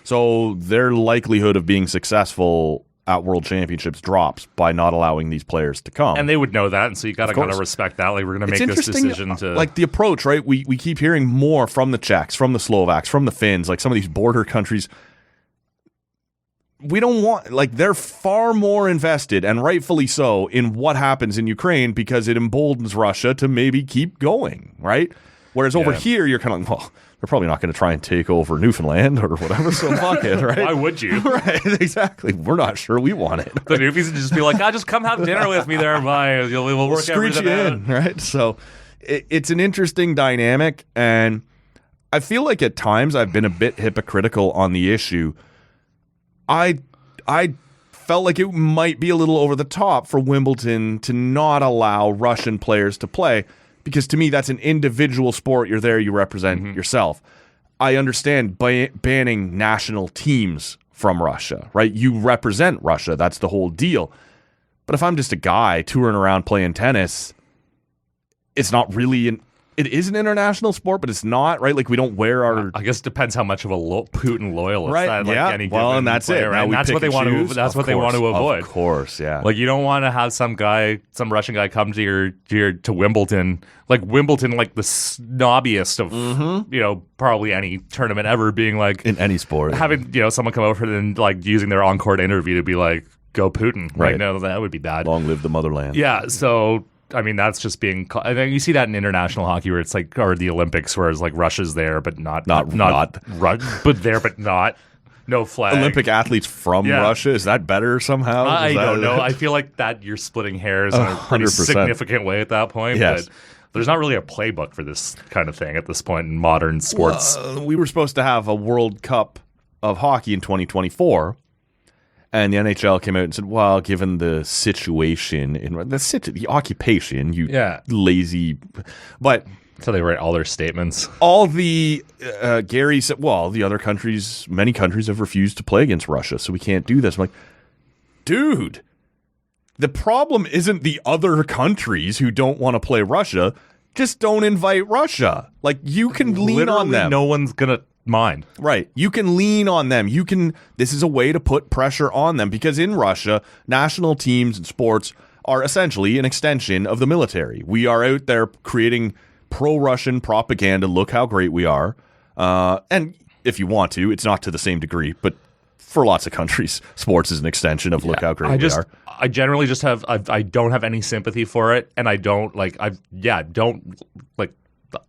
So their likelihood of being successful at World Championships drops by not allowing these players to come. And they would know that, and so you got to kind of respect that. Like, we're going to make this decision to... Like, the approach, right? We keep hearing more from the Czechs, from the Slovaks, from the Finns, like some of these border countries. We don't want... Like, they're far more invested, and rightfully so, in what happens in Ukraine because it emboldens Russia to maybe keep going, right? Whereas over here, you're kind of like, well... They're probably not going to try and take over Newfoundland or whatever, so fuck it, right? Why would you? Right, exactly. We're not sure we want it. The Newfies would just be like, just come have dinner with me there, bye. We'll work everything out. Right? So it's an interesting dynamic, and I feel like at times I've been a bit hypocritical on the issue. I felt like it might be a little over the top for Wimbledon to not allow Russian players to play. because to me, that's an individual sport. You're there, you represent yourself. I understand banning national teams from Russia, right? You represent Russia. That's the whole deal. But if I'm just a guy touring around playing tennis, it's not really it is an international sport, but it's not, right? Like, we don't wear our... I guess it depends how much of a Putin loyalist. Right, that, like, yeah. Any well, and that's player, it. Now and that's what they want to. That's what they want to avoid. Of course, yeah. Like, you don't want to have some Russian guy come to to Wimbledon, like the snobbiest of probably any tournament ever, being like in any sport, having someone come over and like using their on-court interview to be like, "Go Putin!" Right? Like, no, that would be bad. Long live the motherland. Yeah. So. I mean, that's just being. I mean, you see that in international hockey, where it's like, or the Olympics, where it's like Russia's there, but not but there, but not. No flag. Olympic athletes from Russia, is that better somehow? I don't know. I feel like that you're splitting hairs in a pretty 100%. significant way at that point. Yes. But there's not really a playbook for this kind of thing at this point in modern sports. We were supposed to have a World Cup of hockey in 2024. And the NHL came out and said, well, given the situation, the occupation, lazy. But so they write all their statements. All the, Gary said, well, the other countries, many countries have refused to play against Russia, so we can't do this. I'm like, dude, the problem isn't the other countries who don't want to play Russia. Just don't invite Russia. Like, you can lean on them. No one's going to mind. Right. You can lean on them. This is a way to put pressure on them, because in Russia, national teams and sports are essentially an extension of the military. We are out there creating pro-Russian propaganda. Look how great we are. And if you want to, it's not to the same degree, but for lots of countries, sports is an extension of look how great we are. I generally just have, I don't have any sympathy for it, and I don't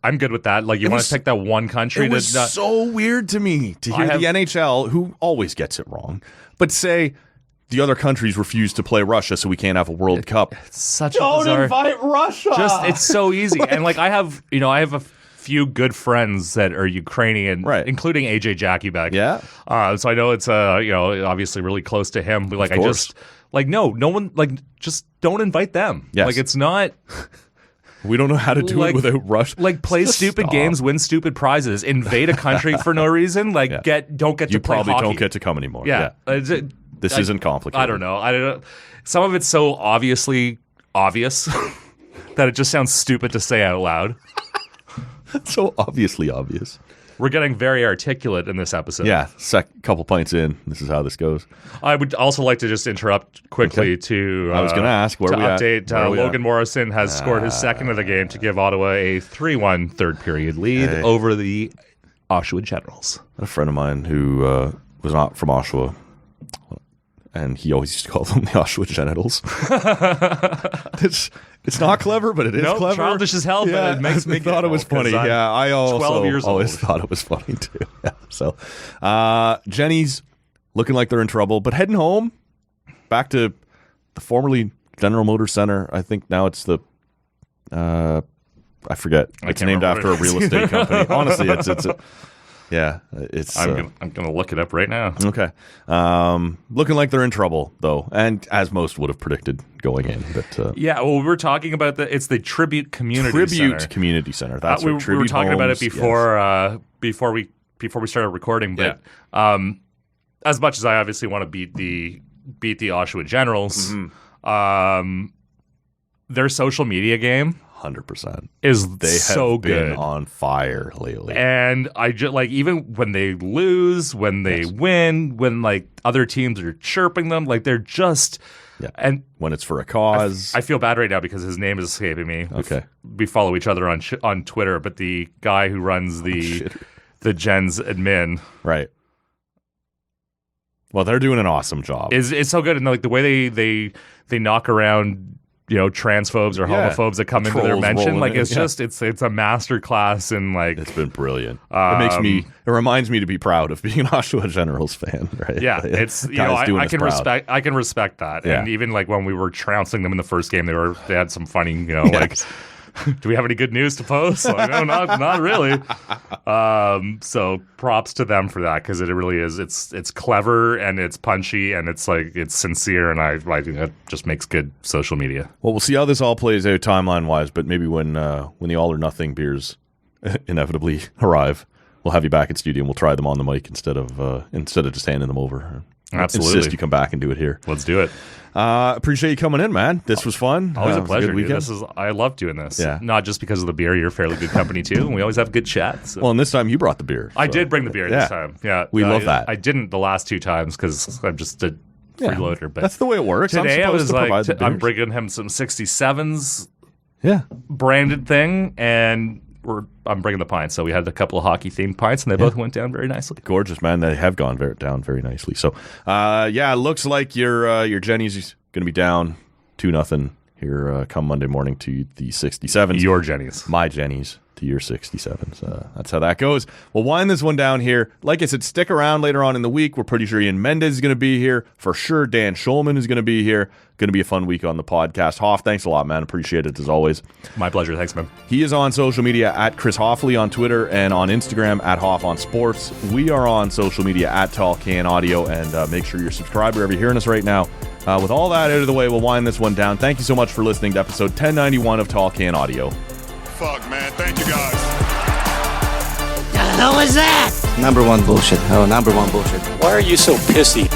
I'm good with that. Like, you want to pick that one country. It was so weird to me to hear the NHL, who always gets it wrong, but say the other countries refuse to play Russia, so we can't have a World Cup. It's such Don't a bizarre, invite Russia. It's so easy. And like, I have a few good friends that are Ukrainian, right, including AJ Jakubek. Yeah. So I know it's obviously really close to him. But like, no one, like, just don't invite them. Yes. Like, it's not. We don't know how to do it without Russia. Like, play stupid games, win stupid prizes, invade a country for no reason. Like, don't get to play hockey. You probably don't get to come anymore. Yeah. This isn't complicated. I don't know. Some of it's so obviously obvious that it just sounds stupid to say out loud. So obviously obvious. We're getting very articulate in this episode. Yeah, couple pints in. This is how this goes. I would also like to just interrupt quickly to. I was going to ask where we update. Where Logan Morrison has scored his second of the game to give Ottawa a 3-1 third period lead over the Oshawa Gnerals. A friend of mine who was not from Oshawa, and he always used to call them the Oshawa Gnerals. It's not clever, but it is clever. Childish as hell, but it makes me thought it was funny. Yeah, I also 12 years always old. thought it was funny too. Yeah, so Jenny's looking like they're in trouble, but heading home back to the formerly General Motors Center. I think now it's the I forget. It's named after a real estate company. Honestly, it's I'm gonna look it up right now. Okay. Looking like they're in trouble though, and as most would have predicted going in. But we were talking about it's the Tribute Community Center. Community Center. That's we were talking about it before before we started recording. But as much as I obviously want to beat the Oshawa Gnerals, their social media game 100% is so good. Been on fire lately. And I just like, even when they lose, when they win, when like other teams are chirping them, like they're just and when it's for a cause. I feel bad right now because his name is escaping me. Okay. We follow each other on Twitter, but the guy who runs the Gens admin. Right. Well, they're doing an awesome job. It's so good, and like the way they knock around transphobes or homophobes that come into their mention, like it's just it's a master class, and like it's been brilliant. It reminds me to be proud of being an Oshawa Gnerals fan, right? Yeah, it's I can respect that, and even like when we were trouncing them in the first game, they had some funny like do we have any good news to post? Like, no, not really. So props to them for that, because it really is. It's clever and it's punchy and it's like it's sincere, and I think that just makes good social media. Well, we'll see how this all plays out timeline wise, but maybe when the All or Nothing beers inevitably arrive, we'll have you back in studio and we'll try them on the mic instead of just handing them over. Absolutely. Insist you come back and do it here. Let's do it. Appreciate you coming in, man. This was fun. Always a pleasure. Dude. I love doing this. Yeah. Not just because of the beer. You're fairly good company too, and we always have good chats. So. Well, and this time you brought the beer. I did bring the beer this time. Yeah, we love that. I didn't the last 2 times because I'm just a freeloader. But that's the way it works. Today I was like, I'm bringing him some 67s. Yeah. Branded thing, and I'm bringing the pints. So we had a couple of hockey-themed pints, and they both went down very nicely. Gorgeous, man. They have gone down very nicely. So, it looks like your Jenny's going to be down 2-0 here come Monday morning to the 67s. Your Jenny's. My Jenny's to your 67s. That's how that goes. We'll wind this one down here. Like I said, stick around later on in the week. We're pretty sure Ian Mendez is going to be here. For sure, Dan Schulman is going to be here. Going to be a fun week on the podcast. Hoff, thanks a lot, man. Appreciate it as always. My pleasure. Thanks, man. He is on social media at Chris Hofley on Twitter and on Instagram at Hoff on Sports. We are on social media at Tall Can Audio, and make sure you're subscribed wherever you're hearing us right now. With all that out of the way, we'll wind this one down. Thank you so much for listening to episode 1091 of Tall Can Audio. Fuck, man. Thank you, guys. The hell is that? Number one bullshit. Oh, number one bullshit. Why are you so pissy?